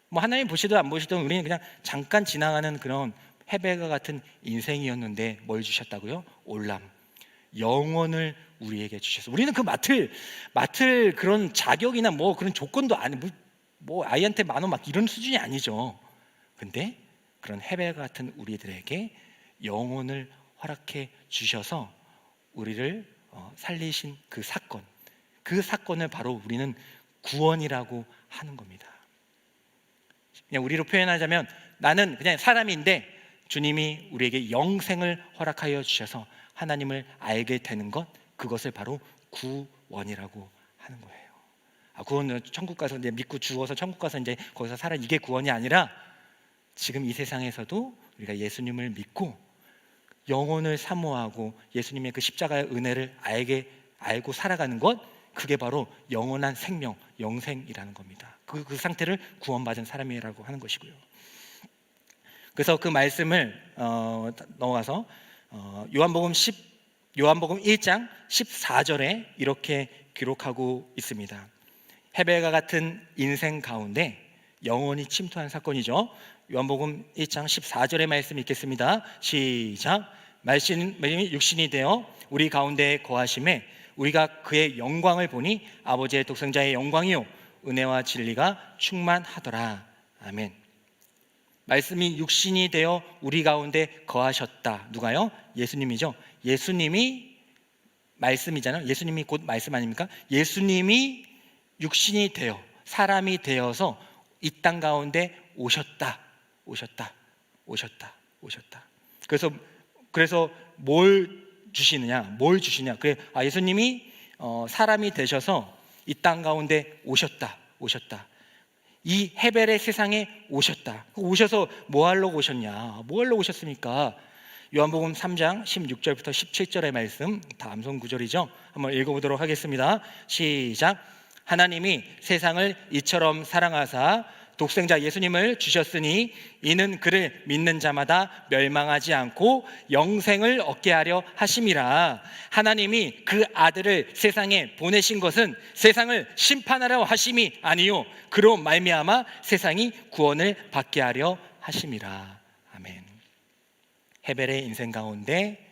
뭐 하나님 보시든 안 보시든 우리는 그냥 잠깐 지나가는 그런 헤벨과 같은 인생이었는데 뭘 주셨다고요? 올람, 영원을 우리에게 주셔서, 우리는 그 맡을 그런 자격이나 뭐 그런 조건도 아니, 뭐 아이한테 10,000원 막 이런 수준이 아니죠. 근데 그런 헤벨 같은 우리들에게 영혼을 허락해 주셔서 우리를 살리신 그 사건을 바로 우리는 구원이라고 하는 겁니다. 그냥 우리로 표현하자면 나는 그냥 사람인데 주님이 우리에게 영생을 허락하여 주셔서 하나님을 알게 되는 것, 그것을 바로 구원이라고 하는 거예요. 구원은 천국 가서 이제 믿고 죽어서 천국 가서 이제 거기서 살아, 이게 구원이 아니라 지금 이 세상에서도 우리가 예수님을 믿고 영혼을 사모하고 예수님의 그 십자가의 은혜를 알고 살아가는 것, 그게 바로 영원한 생명, 영생이라는 겁니다. 그 상태를 구원받은 사람이라고 하는 것이고요. 그래서 그 말씀을 넘어가서 요한복음 1장 14절에 이렇게 기록하고 있습니다. 헤벨과 같은 인생 가운데 영혼이 침투한 사건이죠. 요한복음 1장 14절의 말씀 읽겠습니다. 시작. 말씀이 육신이 되어 우리 가운데 거하심에 우리가 그의 영광을 보니 아버지의 독생자의 영광이요 은혜와 진리가 충만하더라. 아멘. 말씀이 육신이 되어 우리 가운데 거하셨다. 누가요? 예수님이죠. 예수님이 말씀이잖아요. 예수님이 곧 말씀 아닙니까? 예수님이 육신이 되어 사람이 되어서 이 땅 가운데 오셨다. 그래서 뭘 주시냐? 예수님이 사람이 되셔서 이 땅 가운데 오셨다. 이 헤벨의 세상에 오셨다. 오셔서 뭐 하러 오셨냐? 뭐 하러 오셨습니까? 요한복음 3장 16절부터 17절의 말씀, 다 암송 구절이죠. 한번 읽어보도록 하겠습니다. 시작. 하나님이 세상을 이처럼 사랑하사 독생자 예수님을 주셨으니 이는 그를 믿는 자마다 멸망하지 않고 영생을 얻게 하려 하심이라. 하나님이 그 아들을 세상에 보내신 것은 세상을 심판하려 하심이 아니요 그로 말미암아 세상이 구원을 받게 하려 하심이라. 아멘. 헤벨의 인생 가운데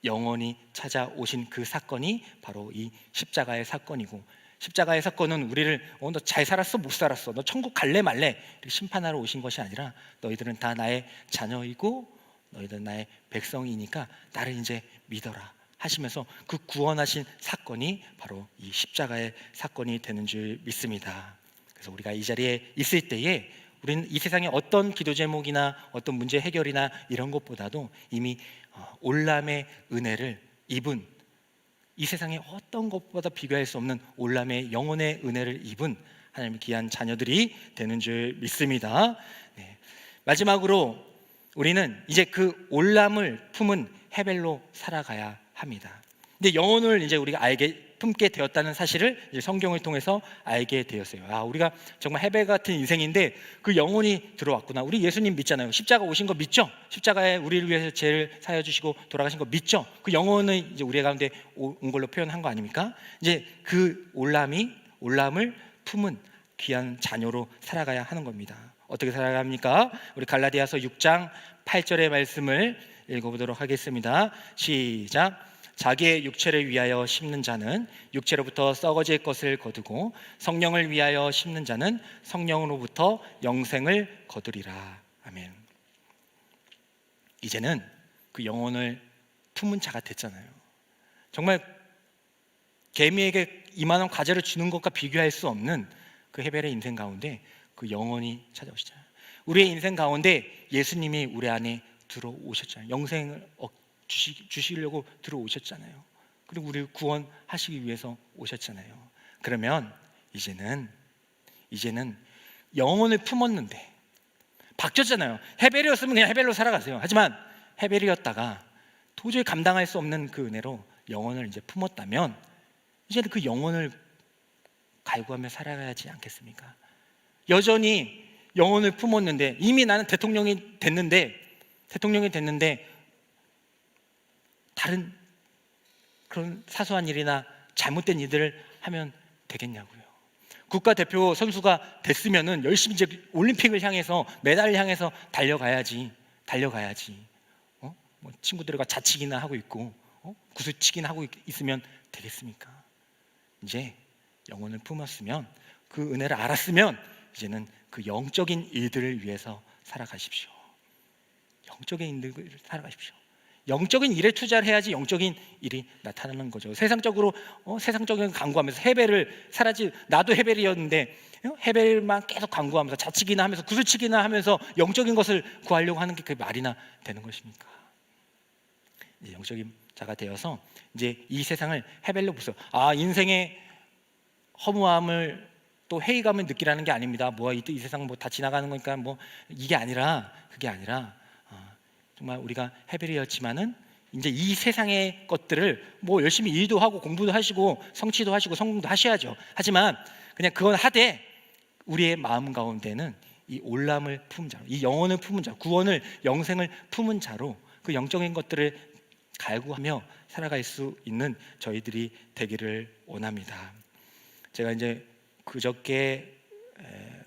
영원히 찾아오신 그 사건이 바로 이 십자가의 사건이고, 십자가의 사건은 우리를 너 잘 살았어 못 살았어 너 천국 갈래 말래 이렇게 심판하러 오신 것이 아니라 너희들은 다 나의 자녀이고 너희들은 나의 백성이니까 나를 이제 믿어라 하시면서 그 구원하신 사건이 바로 이 십자가의 사건이 되는 줄 믿습니다. 그래서 우리가 이 자리에 있을 때에 우리는 이 세상의 어떤 기도 제목이나 어떤 문제 해결이나 이런 것보다도 이미 올람의 은혜를 입은, 이 세상의 어떤 것보다 비교할 수 없는 올람의 영혼의 은혜를 입은 하나님의 귀한 자녀들이 되는 줄 믿습니다. 네. 마지막으로 우리는 이제 그 올람을 품은 헤벨로 살아가야 합니다. 근데 영혼을 이제 우리가 품게 되었다는 사실을 이제 성경을 통해서 알게 되었어요. 우리가 정말 헤벨 같은 인생인데 그 영혼이 들어왔구나. 우리 예수님 믿잖아요. 십자가 오신 거 믿죠? 십자가에 우리를 위해서 죄를 사여 주시고 돌아가신 거 믿죠? 그 영혼을 이제 우리 가운데 온 걸로 표현한 거 아닙니까? 이제 그 올람을 품은 귀한 자녀로 살아가야 하는 겁니다. 어떻게 살아가야 합니까? 우리 갈라디아서 6장 8절의 말씀을 읽어보도록 하겠습니다. 시작. 자기의 육체를 위하여 심는 자는 육체로부터 썩어질 것을 거두고 성령을 위하여 심는 자는 성령으로부터 영생을 거두리라. 아멘. 이제는 그 영혼을 품은 자가 됐잖아요. 정말 개미에게 이만한 과자를 주는 것과 비교할 수 없는 그 헤벨의 인생 가운데 그 영혼이 찾아오시잖아요. 우리의 인생 가운데 예수님이 우리 안에 들어오셨잖아요. 영생을 주시려고 들어오셨잖아요. 그리고 우리를 구원하시기 위해서 오셨잖아요. 그러면 이제는 영혼을 품었는데 바뀌었잖아요. 헤벨이었으면 그냥 헤벨로 살아가세요. 하지만 헤벨이었다가 도저히 감당할 수 없는 그 은혜로 영혼을 이제 품었다면 이제는 그 영혼을 갈구하며 살아가야지 않겠습니까? 여전히 영혼을 품었는데 이미 나는 대통령이 됐는데 다른 그런 사소한 일이나 잘못된 일들을 하면 되겠냐고요. 국가대표 선수가 됐으면은 열심히 이제 올림픽을 향해서 메달을 향해서 달려가야지. 뭐 친구들과 자치기나 하고 있고 구슬치기나 하고 있으면 되겠습니까? 이제 영혼을 품었으면 그 은혜를 알았으면 이제는 그 영적인 일들을 위해서 살아가십시오. 영적인 일들을 살아가십시오. 영적인 일에 투자를 해야지 영적인 일이 나타나는 거죠. 세상적으로 세상적인 강구하면서 나도 헤벨이었는데 헤벨만 계속 강구하면서 자치기나 하면서 구슬치기나 하면서 영적인 것을 구하려고 하는 게 그게 말이나 되는 것입니까? 이제 영적인 자가 되어서 이제 이 세상을 헤벨로 보세요. 인생의 허무함을 또 회의감을 느끼라는 게 아닙니다. 이 세상 다 지나가는 거니까 그게 아니라 정말 우리가 헤벨이었지만은 이제 이 세상의 것들을 열심히 일도 하고 공부도 하시고 성취도 하시고 성공도 하셔야죠. 하지만 그냥 그건 하되 우리의 마음 가운데는 이 올람을 품은 자로, 이 영혼을 품은 자, 구원을 영생을 품은 자로 그 영적인 것들을 갈구하며 살아갈 수 있는 저희들이 되기를 원합니다. 제가 이제 그저께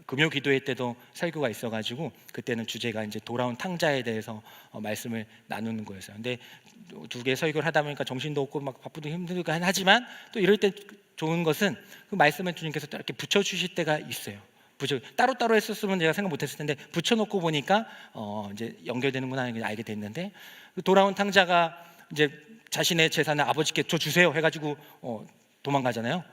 금요 기도회 때도 설교가 있어가지고 그때는 주제가 이제 돌아온 탕자에 대해서 말씀을 나누는 거였어요. 근데 두 개 설교를 하다 보니까 정신도 없고 막 바쁘고 힘들고 하지만 또 이럴 때 좋은 것은 그 말씀을 주님께서 이렇게 붙여주실 때가 있어요. 따로따로 했었으면 제가 생각 못했을 텐데 붙여놓고 보니까 이제 연결되는구나 하는 걸 알게 됐는데 돌아온 탕자가 이제 자신의 재산을 아버지께 주세요 해가지고 가잖아요.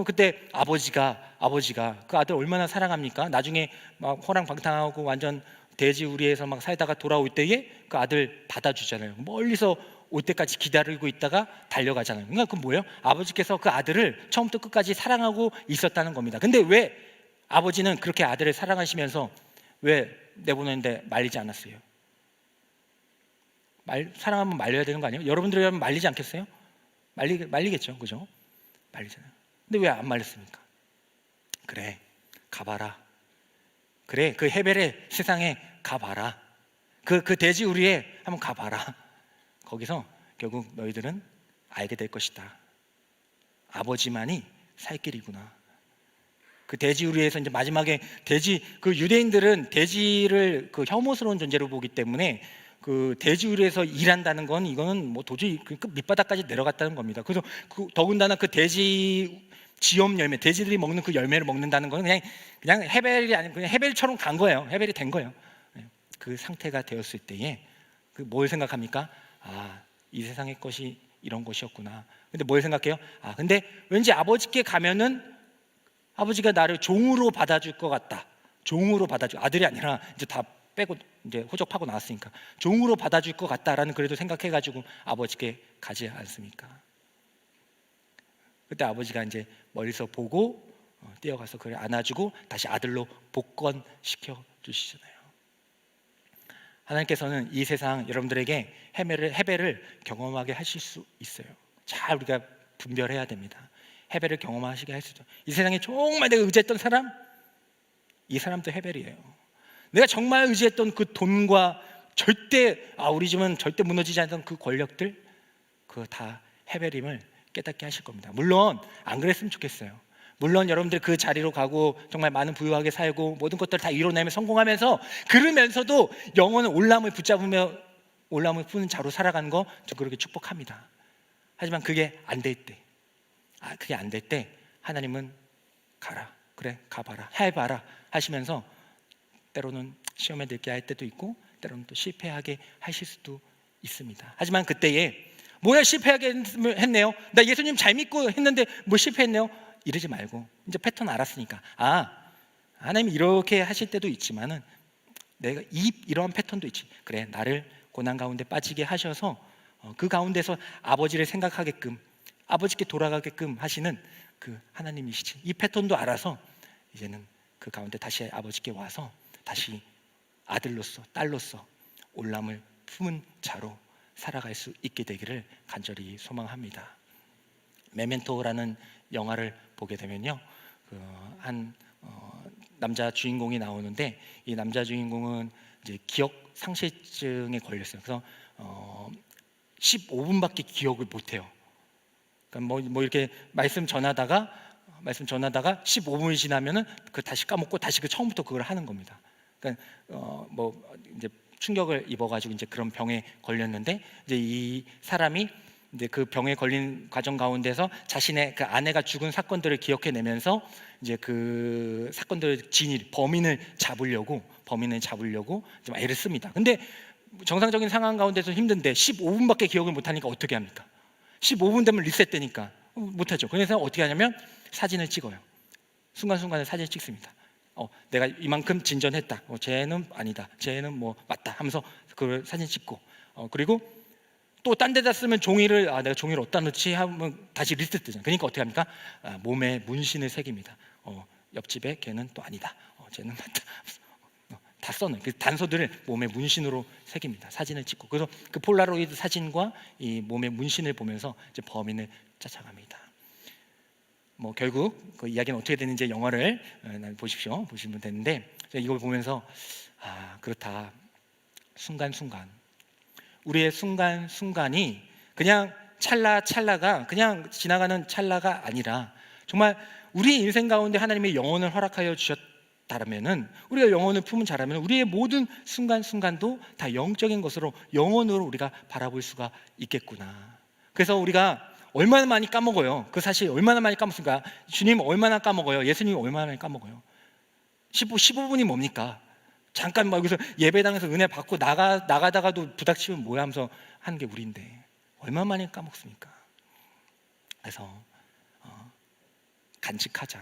그때 아버지가 그 아들 얼마나 사랑합니까? 나중에 막 호랑방탕하고 완전 돼지우리에서 막 살다가 돌아올 때에 그 아들 받아주잖아요. 멀리서 올 때까지 기다리고 있다가 달려가잖아요. 그러니까 그 뭐예요? 아버지께서 그 아들을 처음부터 끝까지 사랑하고 있었다는 겁니다. 근데 왜 아버지는 그렇게 아들을 사랑하시면서 왜 내보내는데 말리지 않았어요? 사랑하면 말려야 되는 거 아니에요? 여러분들이라면 말리지 않겠어요? 말리겠죠, 그죠? 말리잖아요. 근데 왜 안 말렸습니까? 그래, 가봐라. 그래, 그 헤벨의 세상에 가봐라. 그 돼지우리에 한번 가봐라. 거기서 결국 너희들은 알게 될 것이다. 아버지만이 살 길이구나. 그 돼지우리에서 이제 마지막에 그 유대인들은 돼지를 그 혐오스러운 존재로 보기 때문에 그 돼지우리에서 일한다는 건 이거는 도저히 그 밑바닥까지 내려갔다는 겁니다. 그래서 더군다나 그 돼지 지엄 열매, 돼지들이 먹는 그 열매를 먹는다는 건 그냥 헤벨이 아니고 그냥 헤벨처럼 간 거예요. 헤벨이 된 거예요. 그 상태가 되었을 때에 뭘 생각합니까? 이 세상의 것이 이런 것이었구나. 근데 뭘 생각해요? 근데 왠지 아버지께 가면은 아버지가 나를 종으로 받아줄 것 같다. 종으로 받아줄, 아들이 아니라 이제 다 빼고 이제 호적하고 나왔으니까 종으로 받아줄 것 같다라는 그래도 생각해가지고 아버지께 가지 않습니까? 그때 아버지가 이제 멀리서 보고 뛰어가서 그를 안아주고 다시 아들로 복권시켜 주시잖아요. 하나님께서는 이 세상 여러분들에게 헤벨을 경험하게 하실 수 있어요. 잘 우리가 분별해야 됩니다. 헤벨을 경험하시게 할 수 있어요. 이 세상에 정말 내가 의지했던 사람, 이 사람도 헤벨이에요. 내가 정말 의지했던 그 돈과 우리 집은 절대 무너지지 않던 그 권력들, 그거 다 헤벨임을 깨닫게 하실 겁니다. 물론 안 그랬으면 좋겠어요. 물론 여러분들 그 자리로 가고 정말 많은 부유하게 살고 모든 것들을 다 이뤄내며 성공하면서, 그러면서도 영혼은 올라움을 붙잡으며 올라움을 푸는 자로 살아가는 거 저 그렇게 축복합니다. 하지만 그게 안 될 때, 그게 안 될 때 하나님은 가라, 그래 가봐라, 해봐라 하시면서 때로는 시험에 들게 할 때도 있고 때로는 또 실패하게 하실 수도 있습니다. 하지만 그때에 뭐야 실패하게 했네요, 나 예수님 잘 믿고 했는데 뭐 실패했네요, 이러지 말고 이제 패턴 알았으니까 하나님 이렇게 하실 때도 있지만은 내가 이러한 패턴도 있지, 그래 나를 고난 가운데 빠지게 하셔서 그 가운데서 아버지를 생각하게끔 아버지께 돌아가게끔 하시는 그 하나님이시지, 이 패턴도 알아서 이제는 그 가운데 다시 아버지께 와서 다시 아들로서 딸로서 올람을 품은 자로 살아갈 수 있게 되기를 간절히 소망합니다. 메멘토라는 영화를 보게 되면요, 한 남자 주인공이 나오는데 이 남자 주인공은 이제 기억 상실증에 걸렸어요. 그래서 15분밖에 기억을 못해요. 그러니까 뭐 이렇게 말씀 전하다가 15분이 지나면은 그 다시 까먹고 다시 그 처음부터 그걸 하는 겁니다. 그러니까 뭐 이제 충격을 입어가지고 이제 그런 병에 걸렸는데, 이제 이 사람이 이제 그 병에 걸린 과정 가운데서 자신의 그 아내가 죽은 사건들을 기억해내면서 이제 그 사건들의 범인을 잡으려고 좀 애를 씁니다. 근데 정상적인 상황 가운데서 힘든데 15분밖에 기억을 못하니까 어떻게 합니까? 15분 되면 리셋되니까 못하죠. 그래서 어떻게 하냐면 사진을 찍어요. 순간순간에 사진을 찍습니다. 내가 이만큼 진전했다, 쟤는 아니다, 쟤는 뭐 맞다 하면서 그 사진 찍고, 그리고 또 딴 데다 쓰면 종이를 내가 종이를 어디다 넣지 하면 다시 리셋되잖아요. 그러니까 어떻게 합니까? 몸에 문신을 새깁니다. 옆집에 걔는 또 아니다, 쟤는 맞다, 다 써는 그 단서들을 몸에 문신으로 새깁니다. 사진을 찍고. 그래서 그 폴라로이드 사진과 이 몸의 문신을 보면서 이제 범인을 찾아갑니다. 뭐 결국 그 이야기는 어떻게 되는지 영화를 보시면 되는데, 이걸 보면서 그렇다, 순간순간 우리의 순간순간이 그냥 찰나가 그냥 지나가는 찰나가 아니라 정말 우리 인생 가운데 하나님의 영혼을 허락하여 주셨다면은, 우리가 영혼을 품은 자라면 우리의 모든 순간순간도 다 영적인 것으로 영혼으로 우리가 바라볼 수가 있겠구나. 그래서 우리가 얼마나 많이 까먹어요. 그 사실 얼마나 많이 까먹습니까? 주님 얼마나 까먹어요? 예수님 얼마나 많이 까먹어요? 15분이 뭡니까? 잠깐 막 여기서 예배당에서 은혜 받고 나가다가도 부닥치면 뭐야 하면서 하는 게 우리인데 얼마나 많이 까먹습니까? 그래서 간직하자.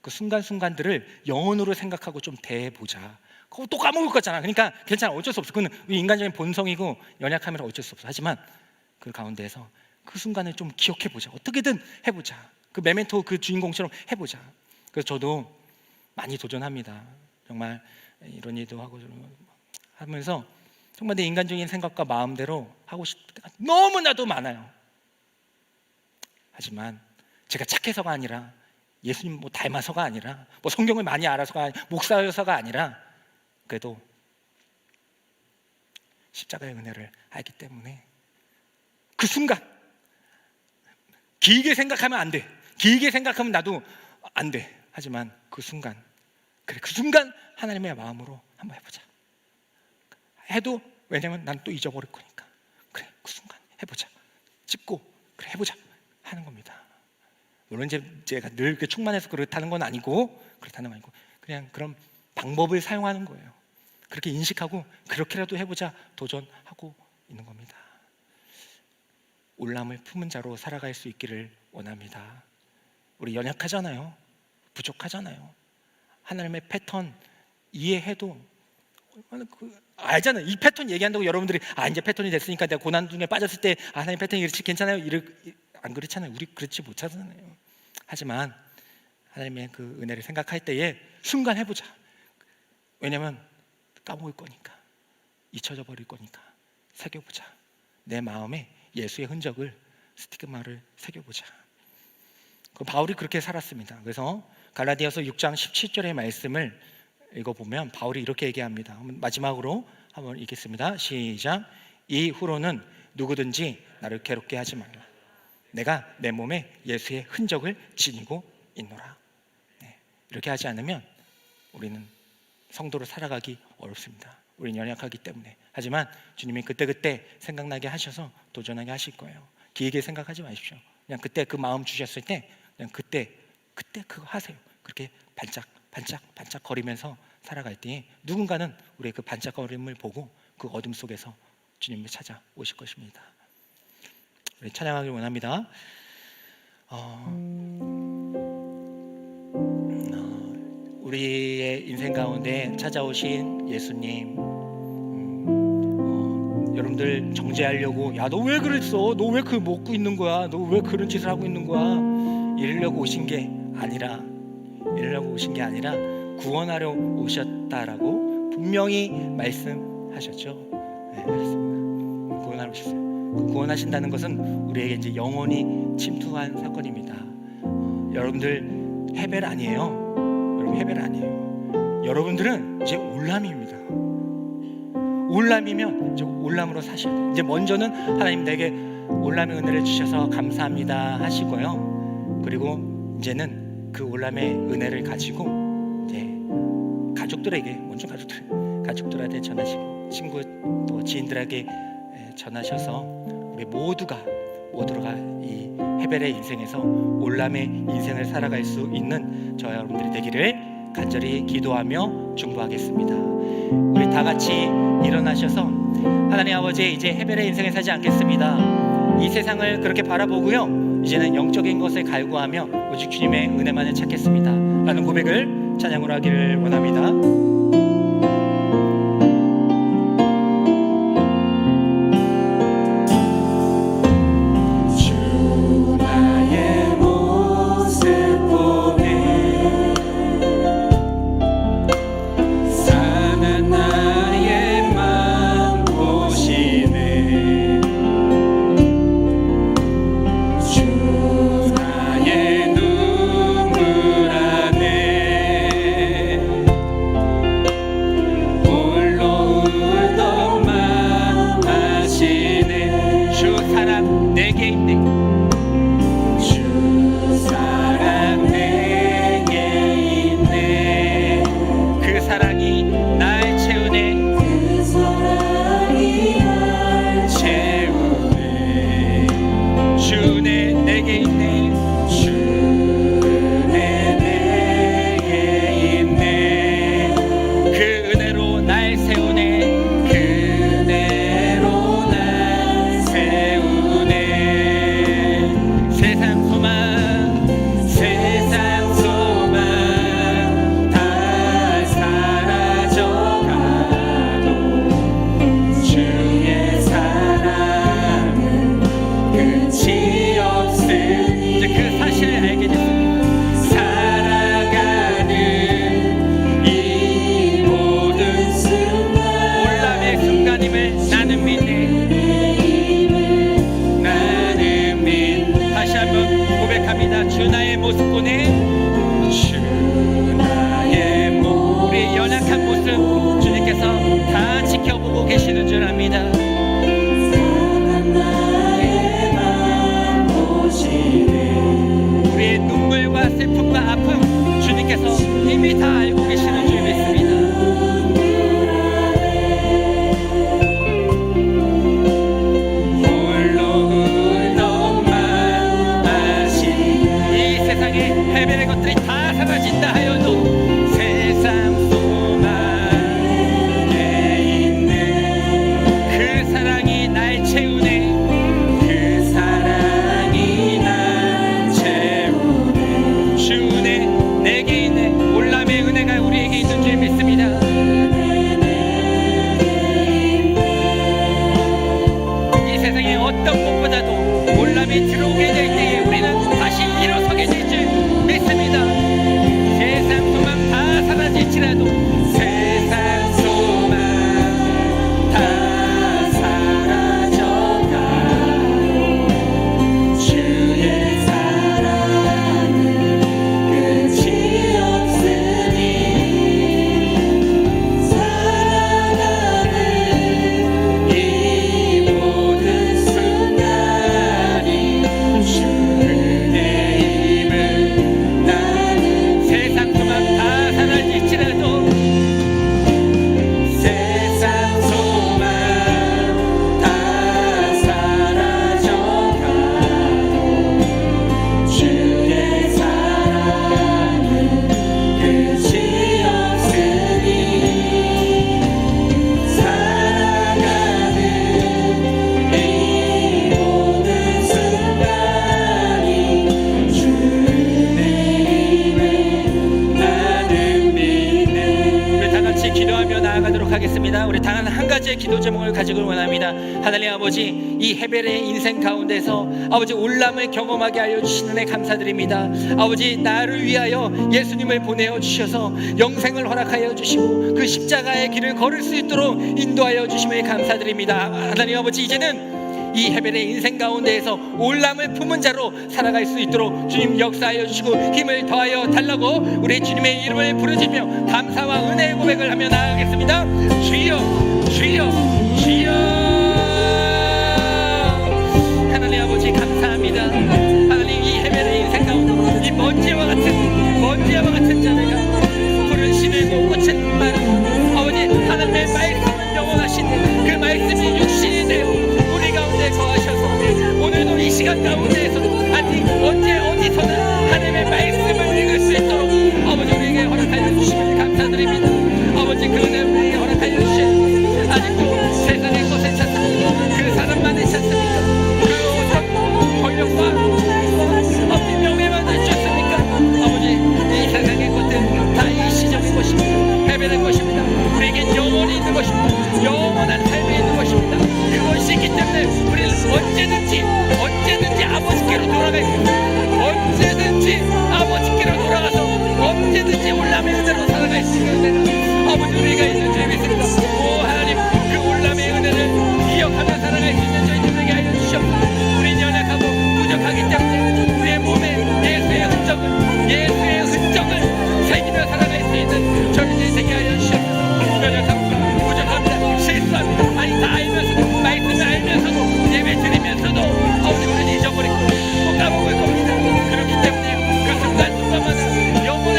그 순간순간들을 영혼으로 생각하고 좀 대해보자. 그거 또 까먹을 거잖아. 그러니까 괜찮아, 어쩔 수 없어. 그건 인간적인 본성이고 연약하면 어쩔 수 없어. 하지만 그 가운데에서 그 순간을 좀 기억해보자. 어떻게든 해보자. 그 메멘토 그 주인공처럼 해보자. 그래서 저도 많이 도전합니다. 정말 이런 일도 하고 하면서 정말 내 인간적인 생각과 마음대로 하고 싶을 때가 너무나도 많아요. 하지만 제가 착해서가 아니라, 예수님 뭐 닮아서가 아니라, 뭐 성경을 많이 알아서가 아니라, 목사여서가 아니라, 그래도 십자가의 은혜를 알기 때문에 그 순간 길게 생각하면 안 돼. 길게 생각하면 나도 안 돼. 하지만 그 순간, 그래 그 순간 하나님의 마음으로 한번 해보자. 해도 왜냐면 난 또 잊어버릴 거니까. 그래 그 순간 해보자. 찍고 그래 해보자 하는 겁니다. 물론 이제 제가 늘 이렇게 충만해서 그렇다는 건 아니고, 그냥 그런 방법을 사용하는 거예요. 그렇게 인식하고 그렇게라도 해보자 도전하고 있는 겁니다. 올람을 품은 자로 살아갈 수 있기를 원합니다. 우리 연약하잖아요. 부족하잖아요. 하나님의 패턴 이해해도 알잖아요. 이 패턴 얘기한다고 여러분들이 이제 패턴이 됐으니까 내가 고난 중에 빠졌을 때 하나님 패턴이 이렇지 괜찮아요? 안 그렇잖아요. 우리 그렇지 못하잖아요. 하지만 하나님의 그 은혜를 생각할 때에 순간 해보자. 왜냐면 까먹을 거니까, 잊혀져 버릴 거니까 새겨보자. 내 마음에 예수의 흔적을, 스티그마를 새겨보자. 바울이 그렇게 살았습니다. 그래서 갈라디아서 6장 17절의 말씀을 읽어보면 바울이 이렇게 얘기합니다. 마지막으로 한번 읽겠습니다. 시작. 이후로는 누구든지 나를 괴롭게 하지 말라. 내가 내 몸에 예수의 흔적을 지니고 있노라. 이렇게 하지 않으면 우리는 성도로 살아가기 어렵습니다. 우리는 연약하기 때문에. 하지만 주님이 그때그때 생각나게 하셔서 도전하게 하실 거예요. 길게 생각하지 마십시오. 그냥 그때 그 마음 주셨을 때 그냥 그때 그거 하세요. 그렇게 반짝 거리면서 살아갈 때 누군가는 우리의 그 반짝거림을 보고 그 어둠 속에서 주님을 찾아오실 것입니다. 우리 찬양하길 원합니다. 우리의 인생 가운데 찾아오신 예수님, 여러분들 정죄하려고, 야, 너 왜 그랬어? 너 왜 그걸 먹고 있는 거야? 너 왜 그런 짓을 하고 있는 거야? 이러려고 오신 게 아니라 구원하려 오셨다라고 분명히 말씀하셨죠. 네, 그렇습니다. 구원하러 오셨어요. 구원하신다는 것은 우리에게 이제 영원히 침투한 사건입니다. 여러분들 헤벨 아니에요. 여러분 헤벨 아니에요. 여러분들은 이제 올람입니다. 올람이면 이제 올람으로 사셔야 돼요. 이제 먼저는 하나님 내게 올람의 은혜를 주셔서 감사합니다 하시고요. 그리고 이제는 그 올람의 은혜를 가지고 이제 가족들에게, 먼저 가족들한테 전하시고, 친구 또 지인들에게 전하셔서 우리 모두가 이 헤벨의 인생에서 올람의 인생을 살아갈 수 있는 저와 여러분들이 되기를 간절히 기도하며 중보하겠습니다. 우리 다 같이 일어나셔서 하나님 아버지, 이제 헤벨의 인생을 살지 않겠습니다. 이 세상을 그렇게 바라보고요, 이제는 영적인 것을 갈구하며 오직 주님의 은혜만을 찾겠습니다 라는 고백을 찬양으로 하기를 원합니다. 이미 다 알고 계시는 줄 믿습니다. 홀로 너만 아신 이 세상에 헤매는 것들이 다 사라진다 하여도 세상 소망에 있는 그 사랑이 날 채우네. 그 사랑이 날 채우네. 주네 내게 있네. 올람의 은혜가 우리에게 있는 줄 믿습니다. 이 세상에 어떤 것보다도 올람이 들어오게 될 때에 우리는 다시 일어서게 될 줄 믿습니다. 세상 소망 다 사라질지라도 세상 소망 다 사라져가도 주의 사랑은 끝이 없으니 살아가는 이 모든 순간이 기도하며 나아가도록 하겠습니다. 우리 단 한 가지의 기도 제목을 가지고 원합니다. 하나님 아버지, 이 헤벨의 인생 가운데서 아버지 올람을 경험하게 하여 주시는 애 감사드립니다. 아버지, 나를 위하여 예수님을 보내어 주셔서 영생을 허락하여 주시고 그 십자가의 길을 걸을 수 있도록 인도하여 주심에 감사드립니다. 하나님 아버지, 이제는 이 헤벨의 인생 가운데에서 올람을 품은 자로 살아갈 수 있도록 주님 역사하여 주시고 힘을 더하여 달라고 우리 주님의 이름을 부르짖으며 감사와 은혜의 고백을 하며 나아가겠습니다. 주여, 주여, 주여. 하나님 아버지 감사합니다. 하나님, 이 헤벨의 인생 가운데 이 먼지와 같은 자들과 푸른 씨들고 꽃은 마르고 아버지, 하나님의 말씀은 영원하신 그 말씀이 육신이 되어 우리 가운데 거하셔서 오늘도 이 시간 가운데에서도 아니 언제 어디서나 하나님의 말씀을 읽을 수 있도록 아버지 우리에게 허락하여 주시면 감사드립니다. 아버지, 그 은혜 우리에게 허락하여 주시고 아직도 세상의 것을 찾습니까? 그 사람만을 찾습니까? 그 어떤 권력과 어떤 명예만을 찾습니까? 아버지, 이 세상의 것들 다 일시적인 것입니다. 헤벨의 것입니다. 우리에겐 영원히 있는 것입니다. 영원한 삶이 있는 것입니다. 그것이 있기 때문에 우리는 언제든지 아버지께로 돌아갈 수 있습니다. 언제든지 아버지께로 돌아가서 언제든지 올람의 은혜로 살아갈 수 있는 아버지, 우리가 있는 줄 믿습니다. 오 하나님, 그 올람의 은혜를 기억하며 살아갈 수 있는 저희들에게 하여 주시옵소서. 우리는 연약하고 부족하기 때문에 우리의 몸에 예수의 흔적을 새기며 살아갈 수 있는 저희들 되게 하여 주시옵소서. 연약합니다. 부족합니다. 실수합니다. 아니 다 알면서도, 말씀을 알면서도, 예배 드리면서도 아버지 우리는 잊어버리고 또 까먹을 겁니다. 그렇기 때문에 그 순간순간마다 영혼의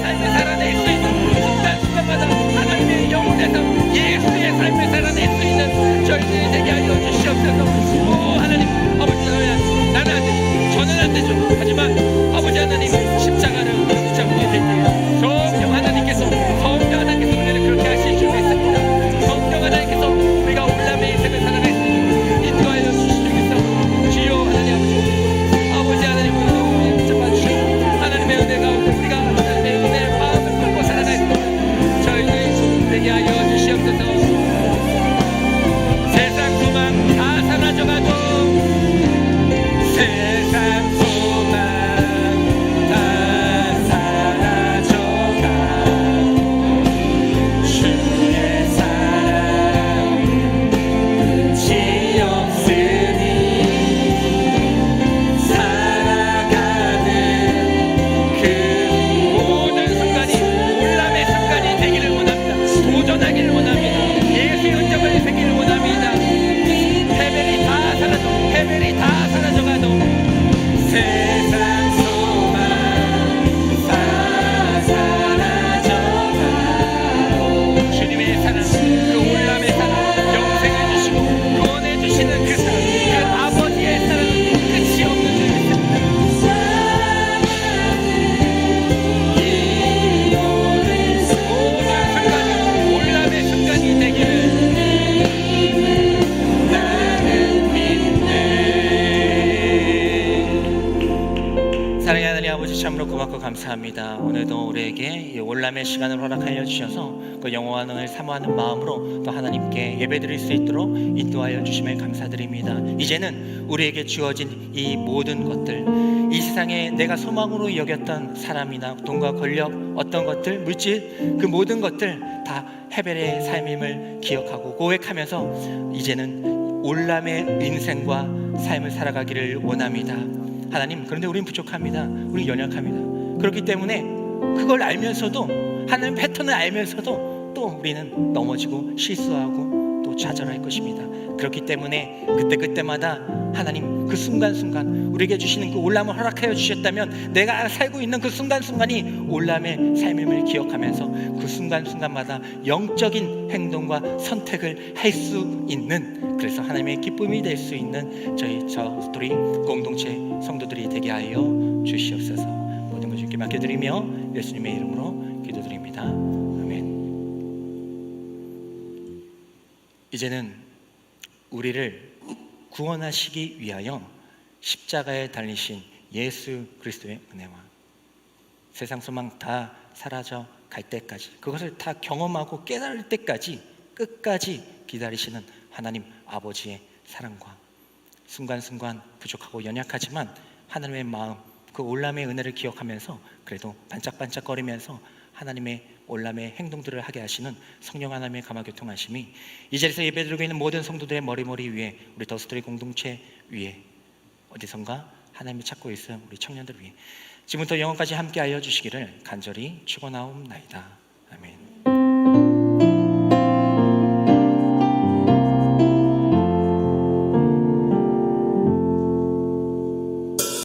삶을 살아낼 수 있는 순간순간마다 하나님의 영혼의 삶, 예수의 삶을 살아낼 수 있는 저희들이 되게 하여 주시옵소서. 오 하나님 아버지, 나는 안 되죠. 저는 안 되죠. 하지만 아버지 하나님, 십자가를 붙잡게 될 때 성령 하나님께서 우리를 그렇게 하실 줄 믿습니다. 성령 하나님께서 우리가 올람의 인생을 살아갈 수 있도록 인도하여 주시겠습니다. 주여 하나님 아버지 하나님, 우리를 붙잡아 주시고 하나님의 은혜 가운데 우리가 하나님의 은혜의 마음을 품고 살아갈 수 있도록 저희들이 되게 하여 주시옵소서. 세상 소망 다 사라져가도 세상 소망 다 사라져가 주의 사랑 끝이 없으니 살아가는 그 모든 순간이 올람의 순간이 되기를 원합니다. 도전하기를 원합니다. 예수의 흔적을 새기를 원합니다. 헤벨이 다 사라져가도 세상 소망 다 사라져가도 주님의 사랑, 그 올람의 사랑, 영생을 주시고 구원해 주시는 그 사랑, 그 아버지의 사랑은 끝이 없는 줄 믿습니다. 이 모든 순간이 올람의 순간이 되기를 사랑의 하나님 아버지, 참으로 고맙고 감사합니다. 오늘도 우리에게 이 올람의 시간을 허락하여 주셔서 그 영원한 은혜를 사모하는 마음으로 또 하나님께 예배드릴 수 있도록 인도하여 주심에 감사드립니다. 이제는 우리에게 주어진 이 모든 것들, 이 세상에 내가 소망으로 여겼던 사람이나 돈과 권력, 어떤 것들, 물질, 그 모든 것들 다 헤벨의 삶임을 기억하고 고백하면서 이제는 올람의 인생과 삶을 살아가기를 원합니다. 하나님, 그런데 우리는 부족합니다. 우리 연약합니다. 그렇기 때문에 그걸 알면서도, 하나님 패턴을 알면서도 또 우리는 넘어지고 실수하고 또 좌절할 것입니다. 그렇기 때문에 그때마다 하나님 그 순간순간 우리에게 주시는 그 올람을 허락하여 주셨다면 내가 살고 있는 그 순간순간이 올람의 삶임을 기억하면서 그 순간순간마다 영적인 행동과 선택을 할 수 있는, 그래서 하나님의 기쁨이 될 수 있는 저희 공동체 성도들이 되게 하여 주시옵소서. 모든 것 주님께 맡겨드리며 예수님의 이름으로 기도드립니다. 아멘. 이제는 우리를 구원하시기 위하여 십자가에 달리신 예수 그리스도의 은혜와 세상 소망 다 사라져 갈 때까지, 그것을 다 경험하고 깨달을 때까지 끝까지 기다리시는 하나님 아버지의 사랑과 순간순간 부족하고 연약하지만 하나님의 마음, 그 올람의 은혜를 기억하면서 그래도 반짝반짝거리면서 하나님의 올람의 행동들을 하게 하시는 성령 하나님의 감화교통하심이 이 자리에서 예배드리고 있는 모든 성도들의 머리 위에, 우리 더스토리 공동체 위에, 어디선가 하나님이 찾고 있는 우리 청년들 위해 지금부터 영원까지 함께 하여 주시기를 간절히 축원하옵나이다. 아멘.